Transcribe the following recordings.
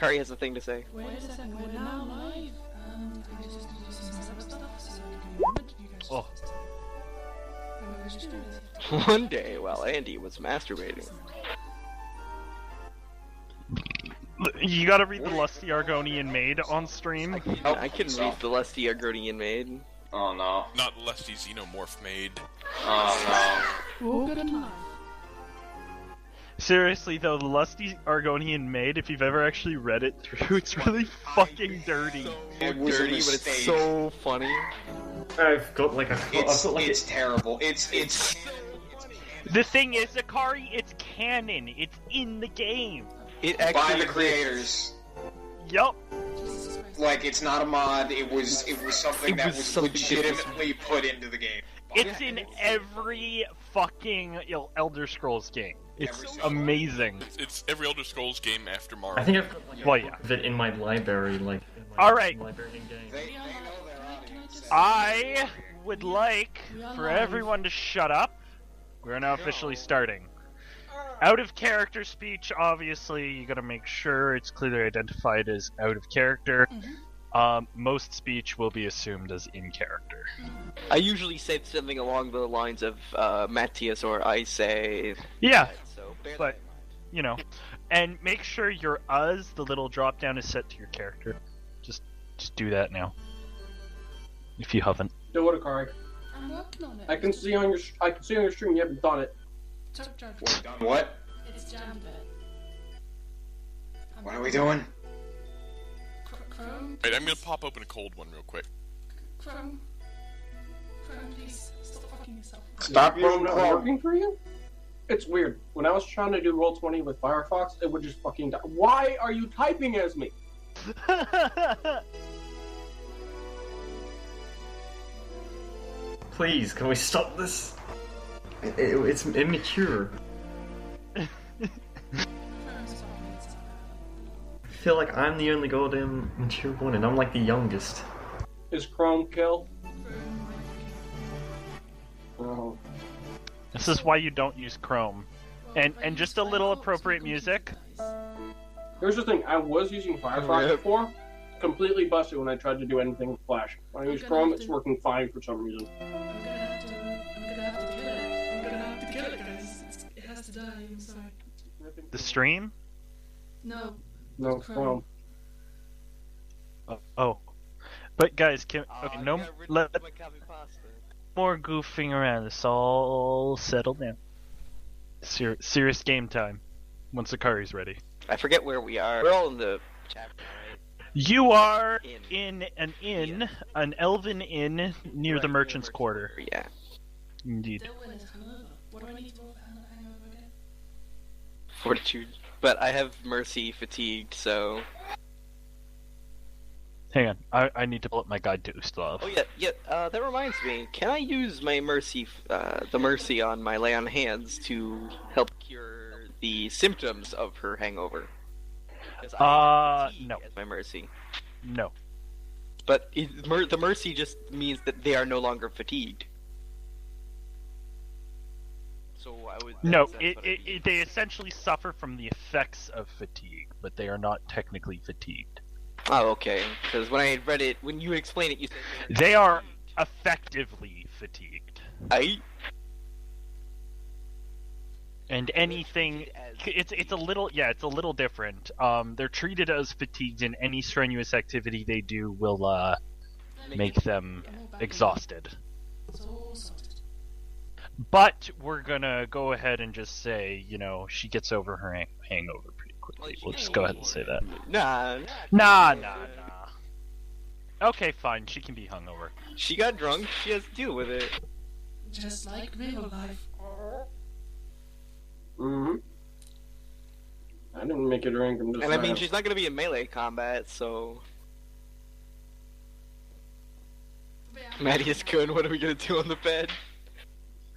Kari has a thing to say. Wait a second, we're now live. I just do some stuff, so you guys Oh. One day, while Andy was masturbating. You gotta read the Lusty Argonian Maid on stream. I can read the Lusty Argonian Maid. Oh no. Not Lusty Xenomorph Maid. Oh Oh, good enough. Seriously though, the Lusty Argonian Maid, if you've ever actually read it through, it's really fucking dirty. It was a Dirty, but it's mistake. so funny. I've got like a. It's terrible. It's. The thing is, Akari, it's canon. It's in the game. It By actually the creators. Yup. Like, it's not a mod, it was something that was something legitimately put into the game. It's in every fucking Elder Scrolls game. It's amazing. It's every Elder Scrolls game after Mario. I think I've got like Well, yeah. of it in my library, like. In my Alright. Library game. They know their audience. I would like for everyone to shut up. We're now officially starting. Out of character speech, obviously, you gotta make sure it's clearly identified as out of character. Most speech will be assumed as in character. I usually say something along the lines of Matthias or I say. Yeah, So bear but, you know. And make sure your the little drop down, is set to your character. Just do that now. If you haven't. Do it, Akari. I'm working on it. I can see on your stream you haven't done it. What? It's jammed it. What are we doing? Chrome, Wait, I'm gonna pop open a cold one real quick. Chrome, please stop fucking yourself. Stop Chrome using not Chrome. working for you? It's weird. When I was trying to do Roll20 with Firefox, it would just fucking die. Why are you typing as me? Please, can we stop this? It's immature. I feel like I'm the only goddamn mature one, and I'm like the youngest. Is Chrome killed? Oh. This is why you don't use Chrome. And just a little appropriate music. Here's the thing, I was using Firefox Yep. before. Completely busted when I tried to do anything with Flash. When I use Chrome, it's working fine for some reason. I'm gonna have to kill it. I'm gonna have to kill it, guys. It has to die, I'm sorry. The stream? No. No, Chrome. Chrome. Oh. But guys, okay, no let more goofing around. It's all settled down. Serious game time. Once Akari's ready. I forget where we are. We're all in the chapter, right? You are in an elven inn near the merchant's quarter. Yeah. Indeed. Dylan is hungover. What do I need to roll for hangover again? Fortitude. But I have mercy fatigued, so. Hang on, I need to pull up my guide to Ustav. Oh yeah. That reminds me. Can I use my mercy, the mercy on my lay on hands to help cure the symptoms of her hangover? 'Cause I have fatigue no. as my mercy. No. But the mercy just means that they are no longer fatigued. So I would. No, that's what I mean. they essentially suffer from the effects of fatigue, but they are not technically fatigued. Oh, okay. Because when I read it, when you explained it, you said They are effectively fatigued. And anything, it's a little different. They're treated as fatigued, and any strenuous activity they do will make them exhausted. So sorted. But we're gonna go ahead and just say, she gets over her hangover pretty quickly. We'll just go ahead and say that. Nah. Nah. Okay, fine. She can be hungover. She got drunk. She has to deal with it. Just like real life. Mm-hmm. I didn't make it drink. I'm just And I mean, saying. she's not gonna be in melee combat, so. Maddie is good. What are we gonna do on the bed?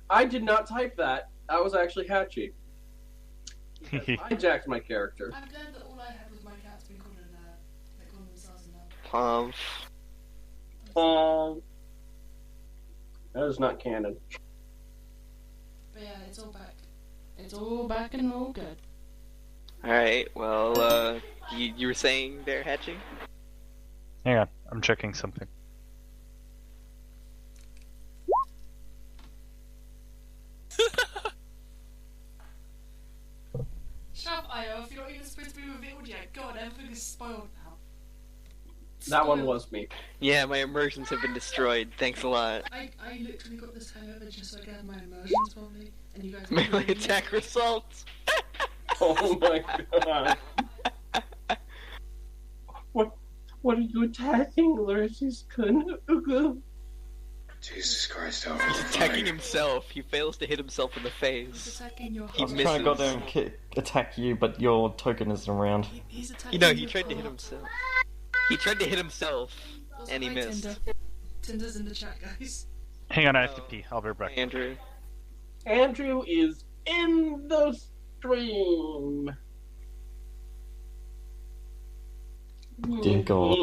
I did not type that. That was actually Hacchi. I jacked my character. I'm glad that all I had was my cats being called they call themselves now. That is not canon. But yeah, it's all back. It's all back and all good. Alright, well, you you were saying there, Hacchi? Hang on, I'm checking something. Shut up, Io. If you're not even supposed to be revealed yet, God, everything is spoiled now. That one Spoiled. was me. Yeah, my immersions have been destroyed. Thanks a lot. I literally got this hangover just so I could have my immersions properly, and you guys. Melee attack results. Oh my god. What are you attacking, Lucy's Kun? Jesus Christ, oh, He's attacking himself. He fails to hit himself in the He's face. attacking your He I was heart. trying to misses. goddamn attack you, but your token isn't around. He's attacking He your tried to hit heart. himself. He tried to hit himself, Also, and he hi, missed. Tinder. Tinder's in the chat, guys. Hang on, I have to Oh. pee. I'll be right back. Andrew. Andrew is in the stream. Dear God.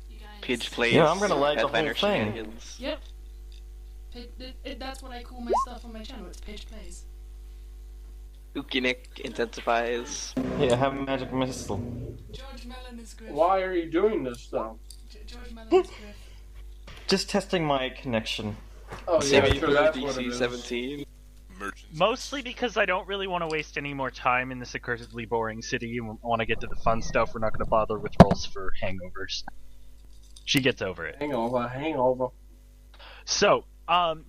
You guys. Pidge plays. Yeah, I'm gonna like the whole Headliner thing. Shenanigans. Yep. That's what I call my stuff on my channel. It's Pidge Plays. Ukinik intensifies. Here, have a magic missile. George Mellon is Griff. Why are you doing this though? George Mellon is Griff. Just testing my connection. Oh Saving yeah, for sure, that's what it DC is. 17. Emergency. Mostly because I don't really want to waste any more time in this aggressively boring city and want to get to the fun stuff. We're not going to bother with rolls for hangovers. She gets over it. Hangover. So,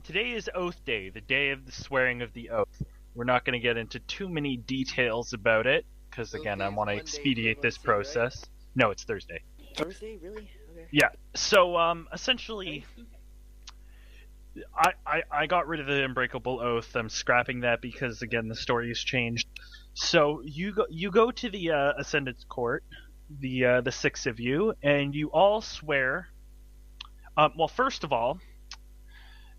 today is Oath Day, the day of the swearing of the oath. We're not going to get into too many details about it, because again, I want to expedite this process. No, it's Thursday. Thursday, really? Okay. Yeah. So, essentially, I got rid of the Unbreakable Oath. I'm scrapping that because again, the story has changed. So you go to the Ascendant's Court, the six of you, and you all swear. Well, first of all,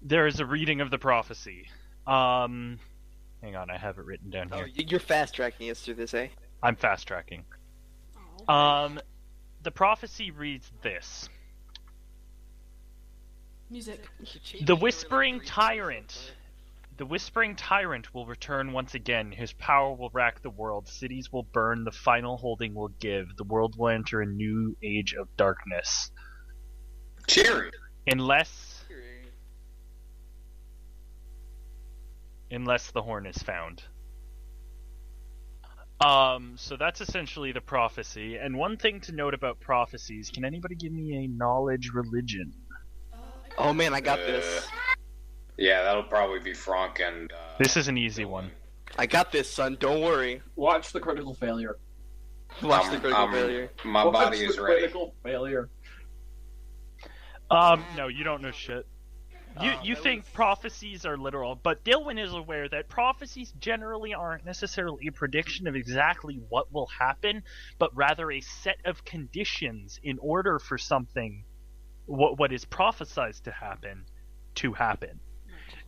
there is a reading of the prophecy. Hang on, I have it written down Oh, here. you're fast tracking us through this, eh? I'm fast tracking. Oh. The prophecy reads this. Music. The Whispering Tyrant. The Whispering Tyrant will return once again. His power will rack the world. Cities will burn. The final holding will give. The world will enter a new age of darkness. Cheery. Unless the horn is found. So that's essentially the prophecy. And one thing to note about prophecies, can anybody give me a knowledge religion? Oh man, I got this. Yeah, that'll probably be Frank and. This is an easy one. I got this, son. Don't worry. Watch the critical failure. Watch the critical failure. My Watch body the is ready. critical failure. No, you don't know shit. You that think prophecies are literal, but Dilwyn is aware that prophecies generally aren't necessarily a prediction of exactly what will happen, but rather a set of conditions in order for something, what is prophesized to happen.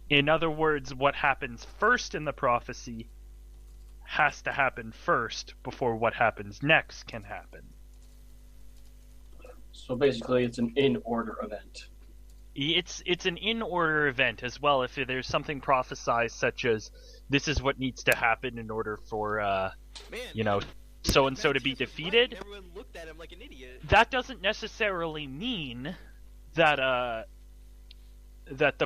In other words, what happens first in the prophecy has to happen first before what happens next can happen. So basically, it's an in-order event. It's an in-order event as well. If there's something prophesized, such as this is what needs to happen in order for Man, so and so to be Matthews was defeated, right, and everyone looked at him like an idiot. that doesn't necessarily mean that that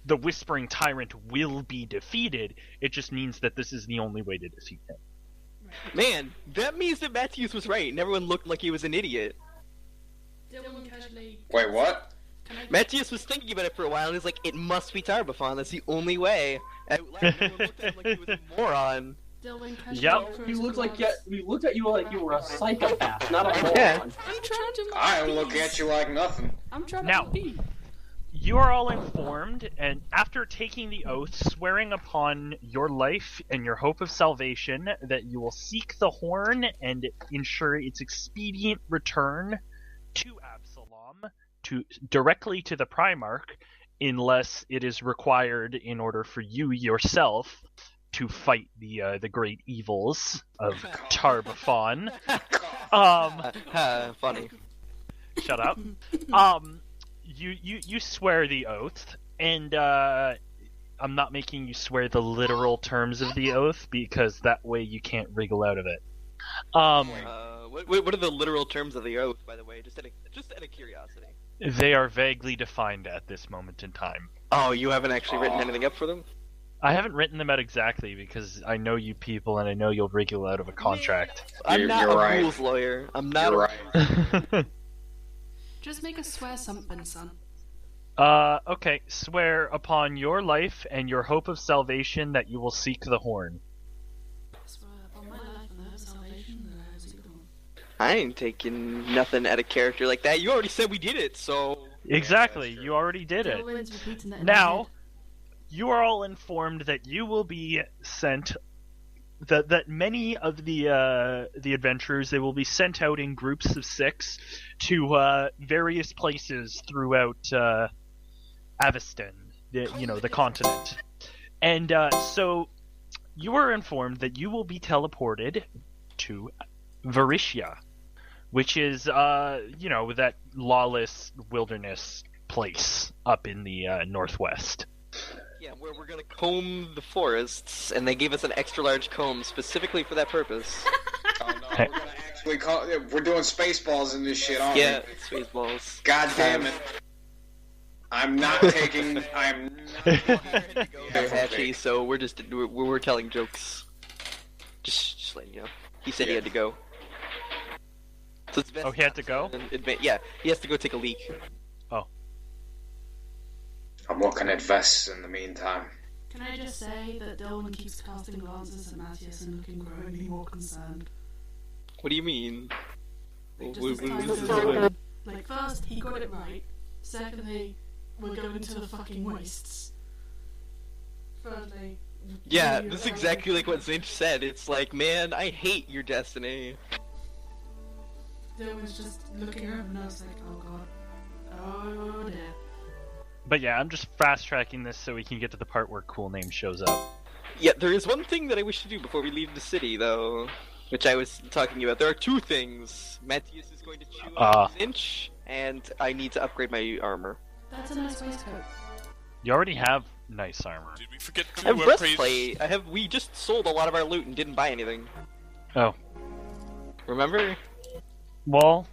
the Whispering Tyrant will be defeated. It just means that this is the only way to defeat him. Man, that means that Matthews was right, and everyone looked like he was an idiot. Dylan casually. Wait, what? Can I? Matthews was thinking about it for a while, and he's like, "It must be Tarbafon. That's the only way." And everyone looked at him like he was a moron. Dylan casually. Yep. He looked like we looked at you like you were a psychopath, not a moron. Yeah. I'm trying to. I look at you like nothing. I'm trying Now- to be. You are all informed, and after taking the oath, swearing upon your life and your hope of salvation, that you will seek the horn and ensure its expedient return to Absalom, directly to the Primarch, unless it is required in order for you yourself to fight the great evils of Tarbafon. Funny. Shut up. You swear the oath, and I'm not making you swear the literal terms of the oath because that way you can't wriggle out of it. What are the literal terms of the oath, by the way? Just out of curiosity. They are vaguely defined at this moment in time. Oh, you haven't actually written anything up for them? I haven't written them out exactly because I know you people and I know you'll wriggle out of a contract. I'm not You're a right. rules lawyer. I'm not You're a right. Just make us swear something, son. Okay. Swear upon your life and your hope of salvation that you will seek the horn. I swear upon my life and the hope of salvation that I will seek the horn. I ain't taking nothing out of character like that. You already said we did it, so... Exactly, you already did it. Dylan's repeating that in Now, his head. you are all informed that you will be sent... That many of the adventurers, they will be sent out in groups of 6 to various places throughout Avestan, the continent. And so you are informed that you will be teleported to Variscia, which is, that lawless wilderness place up in the northwest. Yeah, where we're gonna comb the forests, and they gave us an extra large comb specifically for that purpose. Oh no, we're gonna actually we're doing Spaceballs in this shit, aren't Yeah, we? Spaceballs. God damn it. I'm not taking... I'm not... Hacchi, so we're telling jokes. Just letting you know. He said he had to go. So it's best Oh, he had to go? Yeah, he has to go take a leak. Oh. I'm looking at vests in the meantime. Can I just say that Dylan keeps casting glances at Matthias and looking growingly more concerned? What do you mean? Just as time goes on. Like, first, he got it right. Secondly, we're going to the fucking wastes. Thirdly... Yeah, this is exactly like what Zinch said. It's like, man, I hate your destiny. Dylan's just looking over and I was like, oh god. Oh dear. But yeah, I'm just fast-tracking this so we can get to the part where Cool Name shows up. Yeah, there is one thing that I wish to do before we leave the city, though, which I was talking about. There are 2 things. Matthias is going to chew on Zinch, and I need to upgrade my armor. That's a nice waistcoat. You already have nice armor. Did we forget I to have praise... breastplate. We just sold a lot of our loot and didn't buy anything. Oh. Remember? Well,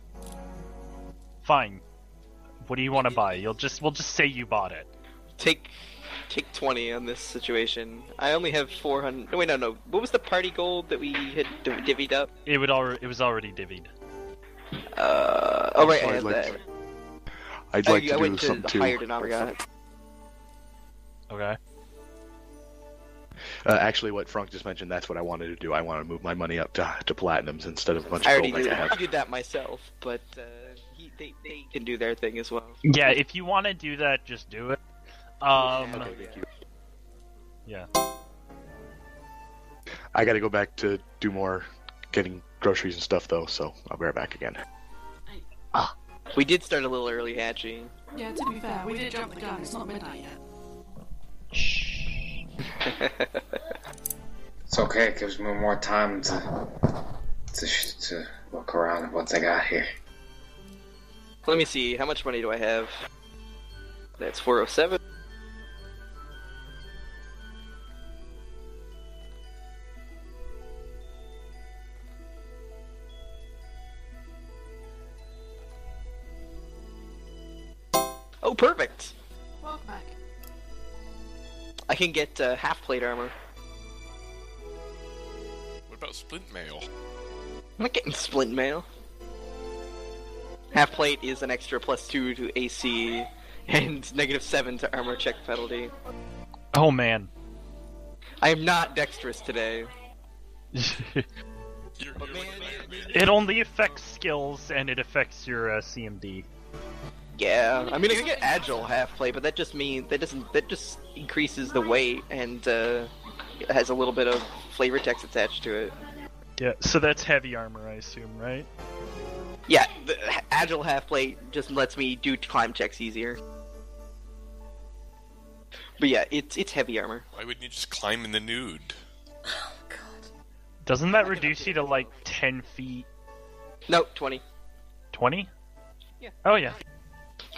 fine. What do you want to buy? We'll just say you bought it. Take 20 on this situation. I only have 400. No, wait, no. What was the party gold that we had divvied up? It was already divvied. Oh right, I had that. I'd like to I do went to something the too. higher denominator. Okay. Actually, what Frank just mentioned, that's what I wanted to do. I want to move my money up to platinums instead of a bunch I of already gold like I have. did that myself, but they can do their thing as well. Yeah, if you want to do that, just do it. Okay, thank you. Yeah. I got to go back to do more getting groceries and stuff, though, so I'll be right back again. We did start a little early, Hacchi. Yeah, to be fair, we did jump the gun. It's not midnight yet. It's okay, it gives me more time to look around at what I got here. Let me see, how much money do I have? That's 407. Oh, perfect! Welcome back. I can get half plate armor. What about splint mail? I'm not getting splint mail. Half plate is an extra +2 to AC and -7 to armor check penalty. Oh man. I am not dexterous today. You're But like man, Iron Man. It only affects skills and it affects your CMD. Yeah, I mean I can get agile half plate, but that just increases the weight and it has a little bit of flavor text attached to it. Yeah, so that's heavy armor, I assume, right? Yeah, the agile half plate just lets me do climb checks easier. But yeah, it's heavy armor. Why wouldn't you just climb in the nude? Oh god. Doesn't that reduce you to like 10 feet? No, 20. 20? Yeah. Oh yeah.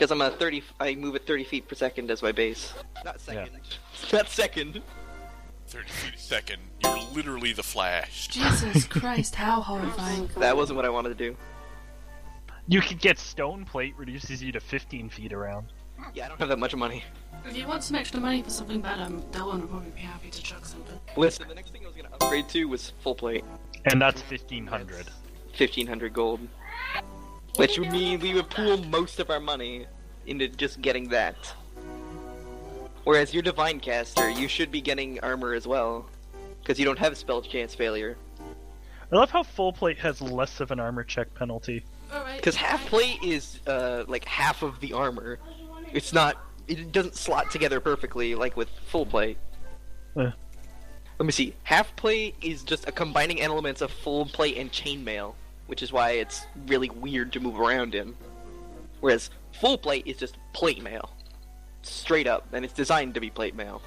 Because I'm a 30. I move at 30 feet per second as my base. Not second. Yeah. Not second. 30 feet a second. You're literally the Flash. Jesus Christ, how horrifying. That wasn't what I wanted to do. You could get stone plate, reduces you to 15 feet around. Yeah, I don't have that much money. If you want some extra money for something better, Dylan would probably be happy to chuck something. Listen, the next thing I was going to upgrade to was full plate. And that's 1,500. 1,500 gold. Which would mean we would pool most of our money into just getting that. Whereas you're Divine Caster, you should be getting armor as well. Because you don't have spell chance failure. I love how full plate has less of an armor check penalty. Because half plate is, like, half of the armor. It's not... It doesn't slot together perfectly like with full plate. Let me see. Half plate is just a combining elements of full plate and chainmail, which is why it's really weird to move around in. Whereas full plate is just plate mail. Straight up, and it's designed to be plate mail.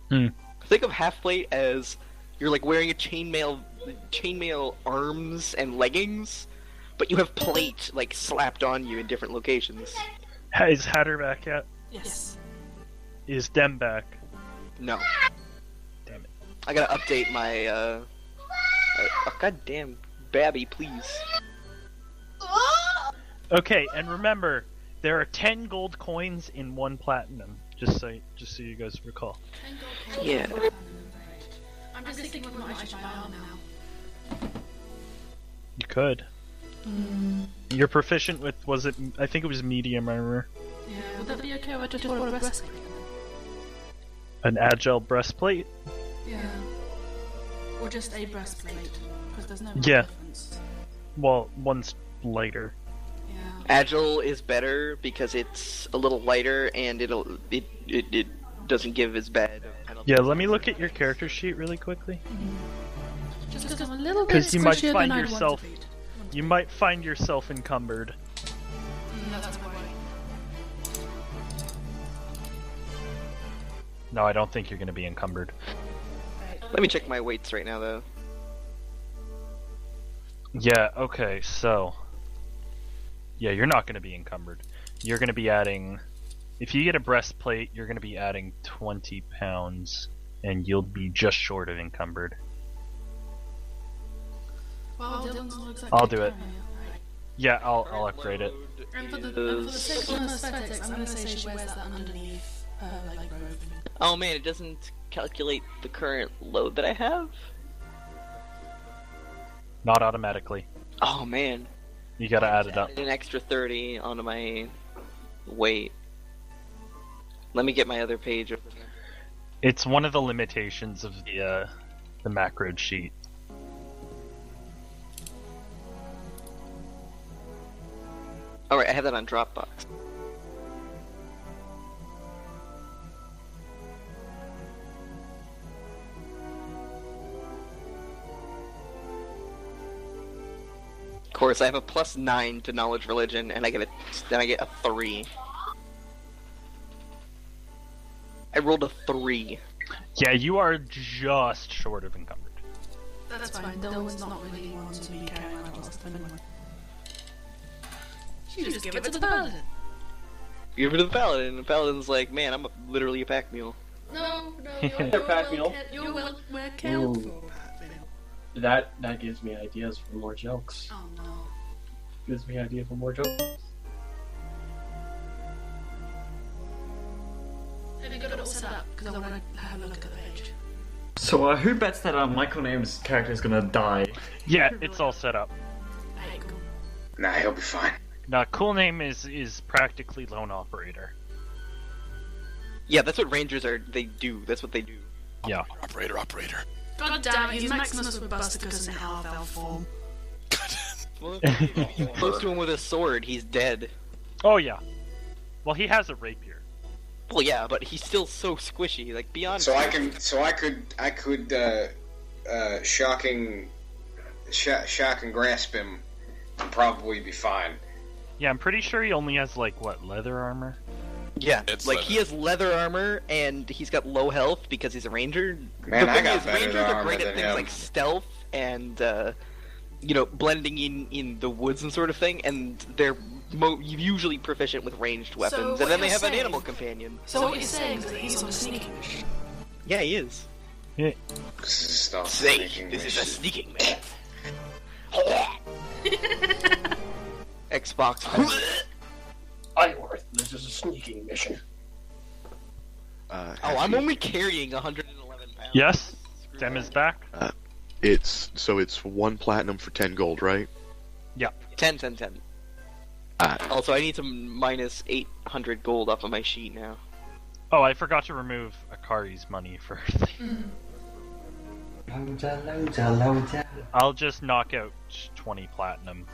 Think of half plate as you're like wearing a chainmail arms and leggings, but you have plate like slapped on you in different locations. Is Hatter back yet? Yes. Is Dem back? No. Damn it. I gotta update my, oh, goddamn, Babby, please. Okay, and remember, there are 10 gold coins in 1 platinum. Just so you guys recall. Yeah. I'm just thinking of what I should buy on now. You could. You're proficient with, I think it was medium armor. Yeah, would that be okay if I just wore a breastplate? An agile breastplate? Yeah. Or just a breastplate, because there's no difference. Well, one's lighter. Yeah. Agile is better because it's a little lighter and it doesn't give as bad a penalty. Yeah, let me look at your character sheet really quickly. Just because I'm a little bit Because you might squishier find than I'd yourself... want to be. You might find yourself encumbered. That's my way. No, I don't think you're going to be encumbered. Let me check my weights right now, though. Yeah, okay, so... Yeah, you're not going to be encumbered. You're going to be adding... If you get a breastplate, you're going to be adding 20 pounds, and you'll be just short of encumbered. Well, Dylan's not exactly I'll do it. carrying it. Yeah, I'll upgrade it. And for the sake of aesthetics, I'm going to say she wears that underneath her like robe. Oh man, it doesn't calculate the current load that I have? Not automatically. Oh man. You gotta add it up. An extra 30 onto my weight. Let me get my other page over here. It's one of the limitations of the macro sheet. Alright, I have that on Dropbox. Of course, I have a +9 to knowledge religion, and I get a 3. I rolled a 3. Yeah, you are just short of encumbered. That's fine. Dylan's not really one to be carrying around lots of anyway. You just give it to the paladin. Give it to the paladin, and the paladin's like, man, I'm literally a pack mule. No, They're pack mule. You're well cared for, pack mule. That gives me ideas for more jokes. Oh no. Gives me ideas for more jokes. Have you got it all set up? Because I want to have a look at the page. So, who bets that Michael Name's character is gonna die? Yeah, it's all set up. Hey, cool. Nah, he'll be fine. Now, cool name is practically lone operator. Yeah, that's what rangers are. They do. That's what they do. Yeah. Operator. God damn it, he's Maximus with Busticus in half-elf form. Well, if you close to him with a sword, he's dead. Oh yeah. Well, he has a rapier. Well, yeah, but he's still so squishy, like beyond. So I could shock and grasp him and probably be fine. Yeah, I'm pretty sure he only has like what, leather armor? Yeah, It's like leather. he has leather armor and he's got low health because he's a ranger. Man, the I thing got is, better rangers are armor great at than things him. like stealth and blending in the woods and sort of thing, and they're usually proficient with ranged weapons, what and then they you're have an saying- animal companion. So what you're saying is that he's on a sneaking mission. Yeah, he is. This is stuff Say, making this me is a sneaking man. Xbox. Iworth, this is a sneaking mission. Oh, I'm only carrying 111 pounds. Yes, Screw Dem that. is back. It's 1 platinum for 10 gold, right? 10. Also, I need to minus 800 gold off of my sheet now. Oh, I forgot to remove Akari's money for. I'll just knock out 20 platinum.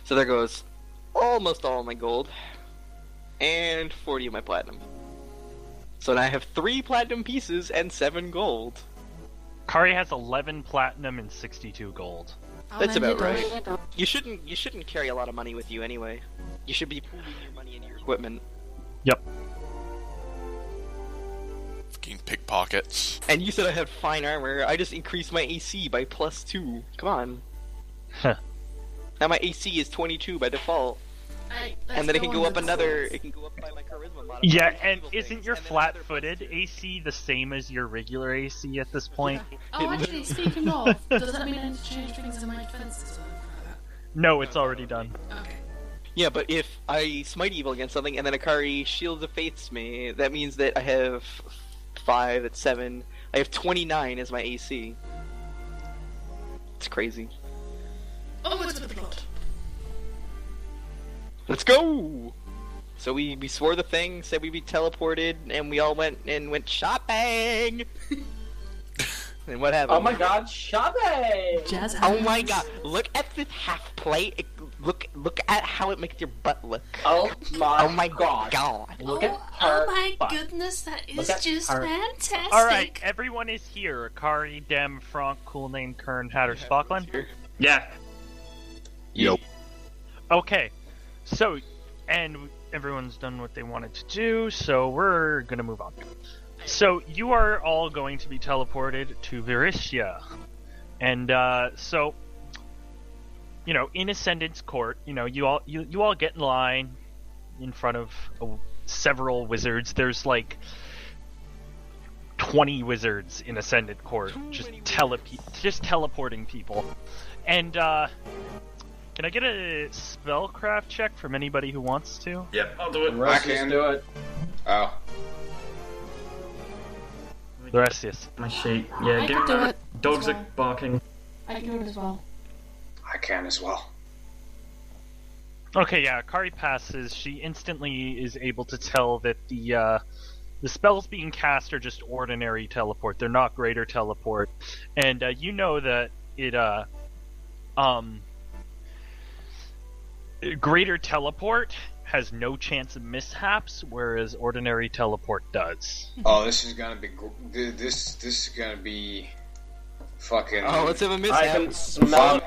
So there goes almost all of my gold. And 40 of my platinum. So now I have 3 platinum pieces and 7 gold. Akari has 11 platinum and 62 gold. That's about right. You shouldn't carry a lot of money with you anyway. You should be pooling your money into your equipment. Yep. Fucking pickpockets. And you said I had fine armor. I just increased my AC by +2. Come on. Huh. Now my AC is 22 by default. And then it can go up another. It can go up by my charisma modifier. Yeah, and single isn't things, your and then another flat-footed AC the same as your regular AC at this point? Oh, actually, speaking of, does that mean I need to change things in my defenses or anything like that? No, it's already done. Okay. Yeah, but if I smite evil against something and then Akari Shield of Faiths me, that means that I have 5, that's 7. I have 29 as my AC. It's crazy. Onwards with the plot. Let's go! So we swore the thing, said we'd be teleported, and we all went shopping! And what happened? Oh my god, shopping! Jazz hands. Oh my god, look at this half plate. Look at how it makes your butt look. Oh my god. Look at Oh her my butt. goodness, that is Look at just her. fantastic. Alright, everyone is here. Akari, Dem, Frank, Cool Name, Kern, Hatter, Spockland. Yeah. Yep. Okay, so, and everyone's done what they wanted to do, so we're gonna move on. So, you are all going to be teleported to Viristia. And, so, you know, in Ascendant's Court, you know, you all get in line in front of several wizards. There's like 20 wizards in Ascendant Court, just teleporting people. And, can I get a spellcraft check from anybody who wants to? Yep, I'll do it. Russ, I can. just do it. Oh. The rest, yes. My sheet. Yeah, I give can me do that. it. Dogs As are well. barking. I can do it as well. I can as well. Okay, yeah, Akari passes. She instantly is able to tell that the spells being cast are just ordinary teleport. They're not greater teleport. And you know that it greater teleport has no chance of mishaps, whereas ordinary teleport does. Oh, this is gonna be this is gonna be fucking. Oh, let's have a I mishap. can smell it.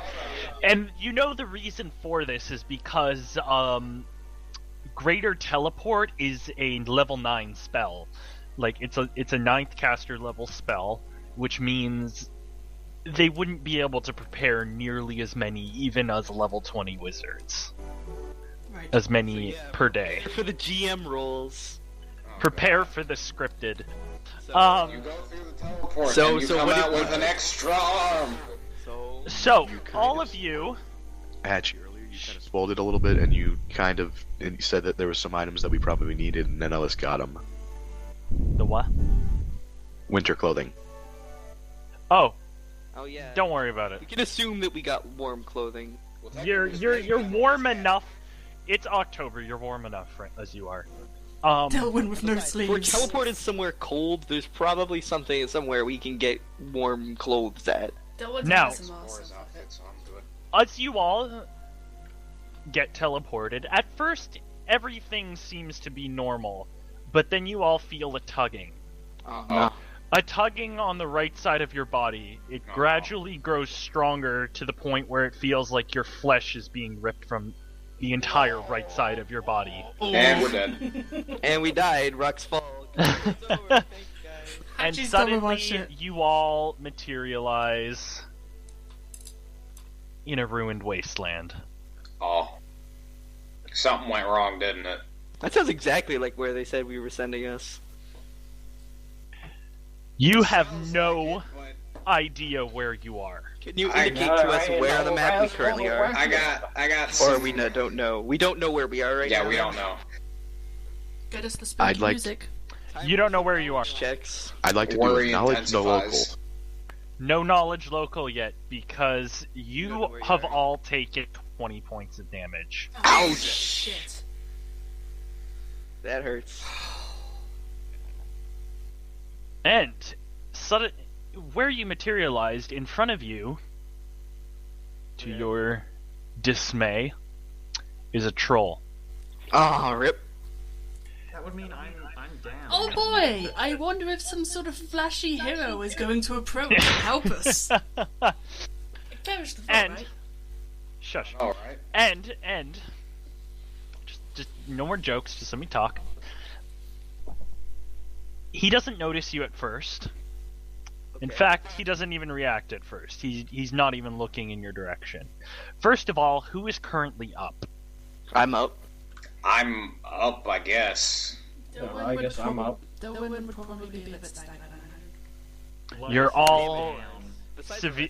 And you know the reason for this is because greater teleport is a level 9 spell. Like it's a 9th caster level spell, which means they wouldn't be able to prepare nearly as many even as level 20 wizards. Right. As many per day. For the GM rolls. Prepare for the scripted. So, You go through the teleport So- and you so come what out if- with an extra arm. So, You kind all of- of you, Hacchi, earlier you kind of spoiled it a little bit, and you said that there were some items that we probably needed, and none of us got them. the what? Winter clothing. Oh, Oh yeah. don't worry about it. We can assume that we got warm clothing. You're warm enough. It's October. You're warm enough, right, as you are. Delwyn with no If we're sleeves. teleported somewhere cold, there's probably something somewhere we can get warm clothes at. Delwyn's Now- nice and awesome. So I'm good. As you all get teleported, at first everything seems to be normal, but then you all feel a tugging. No. A tugging on the right side of your body. It Oh. gradually grows stronger to the point where it feels like your flesh is being ripped from the entire right side of your body. And we're dead. And we died. Rocks fall. It's over. Thanks, guys. And Hacchi's done with my suddenly, shit. you all materialize in a ruined wasteland. Oh. Something went wrong, didn't it? That sounds exactly like where they said we were sending us. You have no idea where you are. Can you indicate to us where on the map we currently are? I got. Or we don't know. We don't know where we are right now. Yeah, we don't know. Get us the spooky music. You don't know where you are. Checks. I'd like to do a knowledge no local. No knowledge local yet, because you have all taken 20 points of damage. Ouch! Shit. That hurts. And where you materialized in front of you, to your dismay, is a troll. Ah, rip. That would mean I'm down. Oh boy! I wonder if some sort of flashy hero is going to approach and help us. Perish the thought, right? Shush. All right. And just no more jokes. Just let me talk. He doesn't notice you at first. In fact, he doesn't even react at first. He's not even looking in your direction. First of all, who is currently up? I'm up. I'm up, I guess. I guess I'm up. Dylan would probably be a bit stagnant. You're all Besides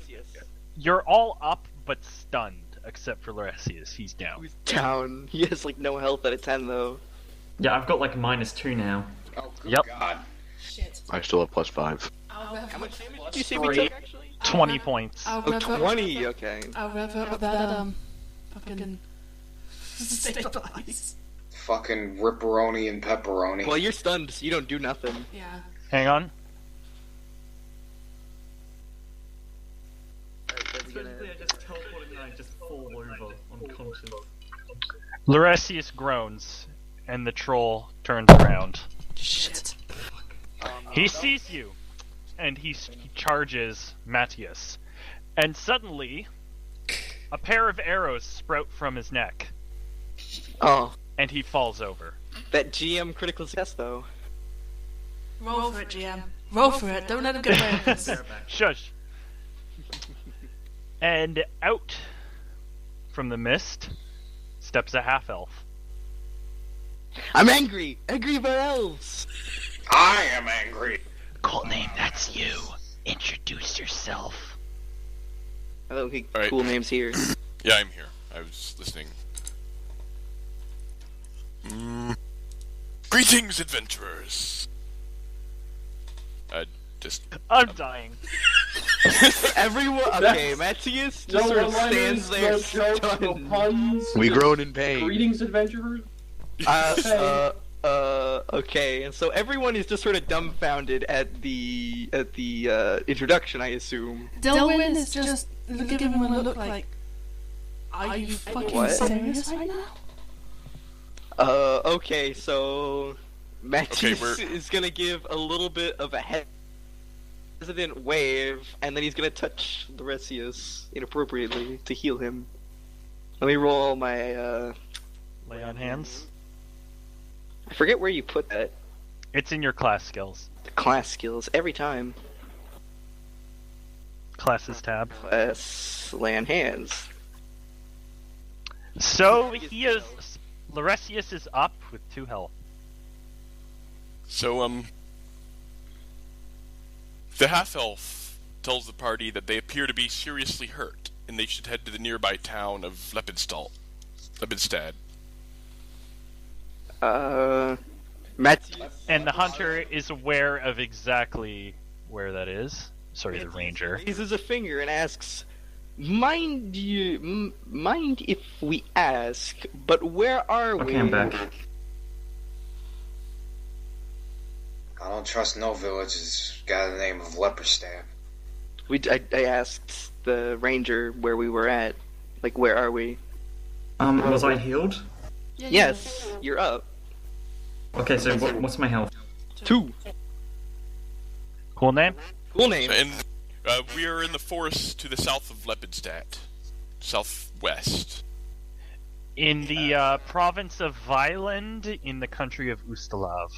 you're all up but stunned, except for Loresius. He's down. Who's down? He has like no health at a 10 though. Yeah, I've got like -2 now. Oh, good Yep. God. Shit. I still have +5. How much damage did you say we took actually? 20 points. I'll Oh, rev up, 20, okay. I'll rev up that, fucking... stabilize. Fucking ripperoni and pepperoni. Well, you're stunned, so you don't do nothing. Yeah. Hang on. Basically, I just teleported and I just fall over unconscious. Loresius groans, and the troll turns around. Shit. He sees you, and he charges Matthias. And suddenly, a pair of arrows sprout from his neck, Oh, and he falls over. that GM critical success though. Roll for it, GM. Roll for it. Don't let him get away with this. Shush. And out from the mist steps a half-elf. I'm angry! Angry about elves! I am angry. Codename, that's you. Introduce yourself. I don't think Alright. cool names here. Yeah, I'm here. I was listening. Greetings, adventurers. I'm dying. Everyone, okay, Matthias just sort of stands there stunned. puns. We groan in pain. Greetings, adventurers. Okay, and so everyone is just sort of dumbfounded at the introduction, I assume. Dylan is just giving him a look like, are you fucking What? serious right now? Okay, so Matthias Okay, is gonna give a little bit of a hesitant wave, and then he's gonna touch Loresius inappropriately to heal him. Let me roll my, Lay on hands. I forget where you put that. It's in your class skills. The class skills, every time. Classes tab. Class, lay on hands. So Loresius is up with 2 health. So, the half-elf tells the party that they appear to be seriously hurt, and they should head to the nearby town of Lepidstad. Matthias. And the hunter is aware of exactly where that is. Sorry, the ranger. Raises a finger and asks, mind if we ask, but where are we? Okay, I'm back. I don't trust no village that's got the name of Leopardstad. I asked the ranger where we were at. Like, where are we? Was I healed? Yes, you're up. Okay, so what's my health? 2. Cool name? Cool name. And we are in the forest to the south of Lepidstad. Southwest. In the province of Vineland, in the country of Ustalav.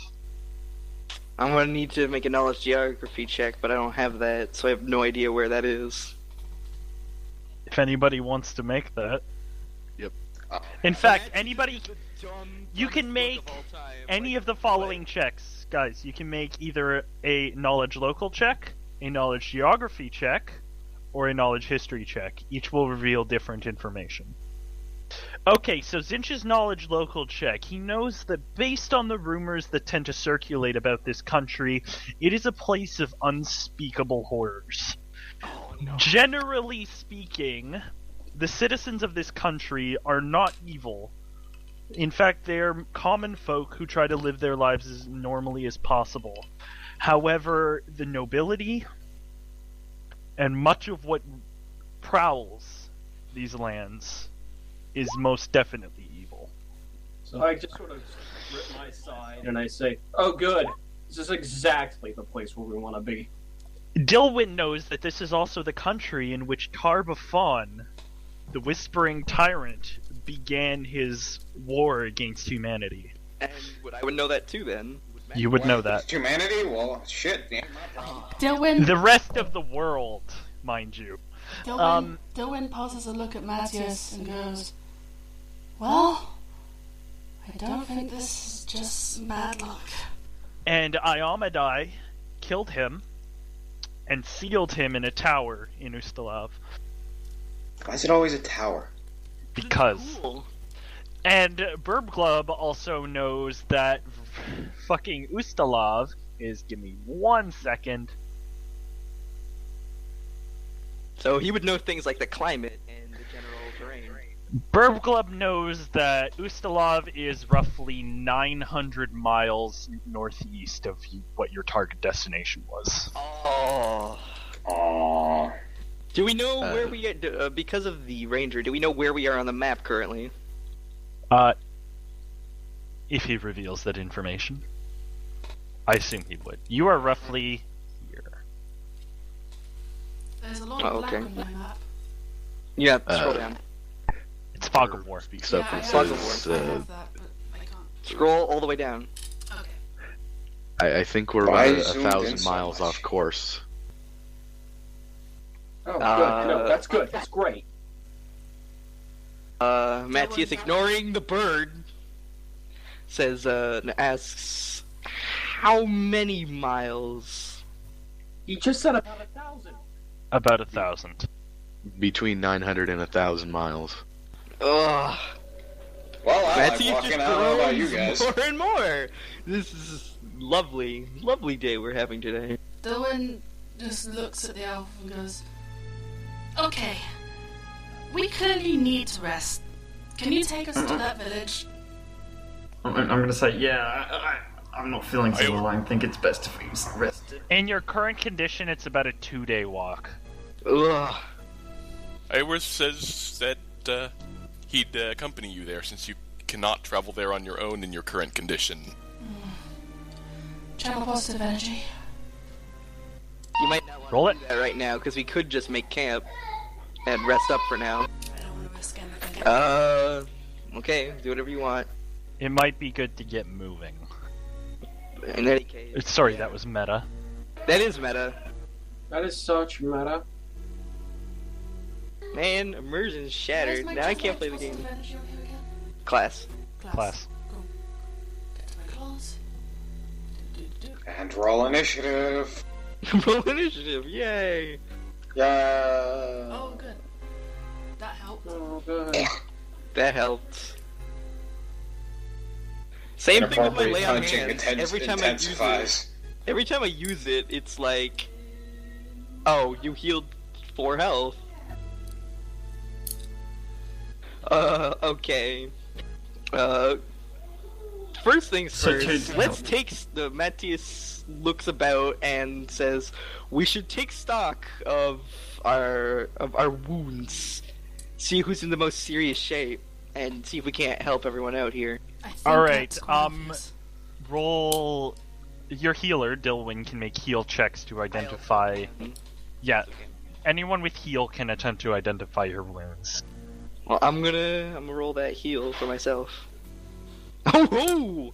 I'm gonna need to make a knowledge geography check, but I don't have that, so I have no idea where that is. If anybody wants to make that. In fact, anybody, you can make any of the following checks, guys. You can make either a knowledge local check, a knowledge geography check, or a knowledge history check. Each will reveal different information. Okay, so Zinch's knowledge local check. He knows that based on the rumors that tend to circulate about this country, it is a place of unspeakable horrors. Oh, no. Generally speaking, the citizens of this country are not evil. In fact, they're common folk who try to live their lives as normally as possible. However, the nobility and much of what prowls these lands is most definitely evil. So I just sort of grip my side and I say, "Oh, good. This is exactly the place where we want to be." Dilwyn knows that this is also the country in which Tarbafon, the Whispering Tyrant, began his war against humanity. And I would know that too then. You would know that. Humanity? Well, shit. Damn, my problem. Dilwyn, The rest of the world, mind you. Dilwyn passes a look at Matthias and goes, "Well, I don't think this is just bad luck." And Iomadai killed him and sealed him in a tower in Ustalav. Why is it always a tower? Because. Cool. And Burbglub also knows that fucking Ustalav is, give me 1 second. So he would know things like the climate and the general terrain. Burbglub knows that Ustalav is roughly 900 miles northeast of what your target destination was. Oh. Aww. Do we know where we are, because of the ranger, do we know where we are on the map currently? If he reveals that information. I assume he would. You are roughly here. There's a lot of black okay. on my map. Yeah, scroll down. It's Fog of War. Speaks Yeah, up I and have, says, I have that, but I can't. Scroll all the way down. Okay. I think we're Why about zoomed in 1,000 so miles much? off course. Oh, good. No, that's good. That's great. Matthias, ignoring the bird, says, asks, how many miles? He just said about 1,000. About 1,000. Between 900 and 1,000 miles. Ugh. Well, I like Matthias walking. just I don't know about you grows guys. more and more. This is lovely, lovely day we're having today. Dilwyn just looks at the elf and goes, "Okay, we clearly need to rest. Can you take us to that village?" I'm gonna say, yeah, I'm not feeling so well. I think it's best if we rest. In your current condition, it's about a 2-day walk. Ugh. Iworth says that he'd accompany you there since you cannot travel there on your own in your current condition. Channel positive energy. You might not want Roll to it. do that right now, because we could just make camp and rest up for now. I don't want to risk anything. Okay, do whatever you want. It might be good to get moving. In any case. Sorry, that was meta. That is meta. That is such meta. Man, immersion's shattered. Where's my Now I can't channel play the positive game. energy on here again? Class. Class. Cool. Get to my class. And roll initiative. Roll initiative, yay! Yeah. Oh, good. That helped. Oh, good. That helped. Same thing with my Inappropriate lay on punching hands. Every time intensifies. I use it, it's like, oh, you healed 4 health. Okay. First things So first, to- let's take the Matthias looks about and says we should take stock of our wounds, see who's in the most serious shape, and see if we can't help everyone out here. I think Alright, that's quite obvious. Roll. Your healer, Dilwyn, can make heal checks to identify. Yeah, anyone with heal can attempt to identify your wounds. Well, I'm gonna roll that heal for myself. Oh!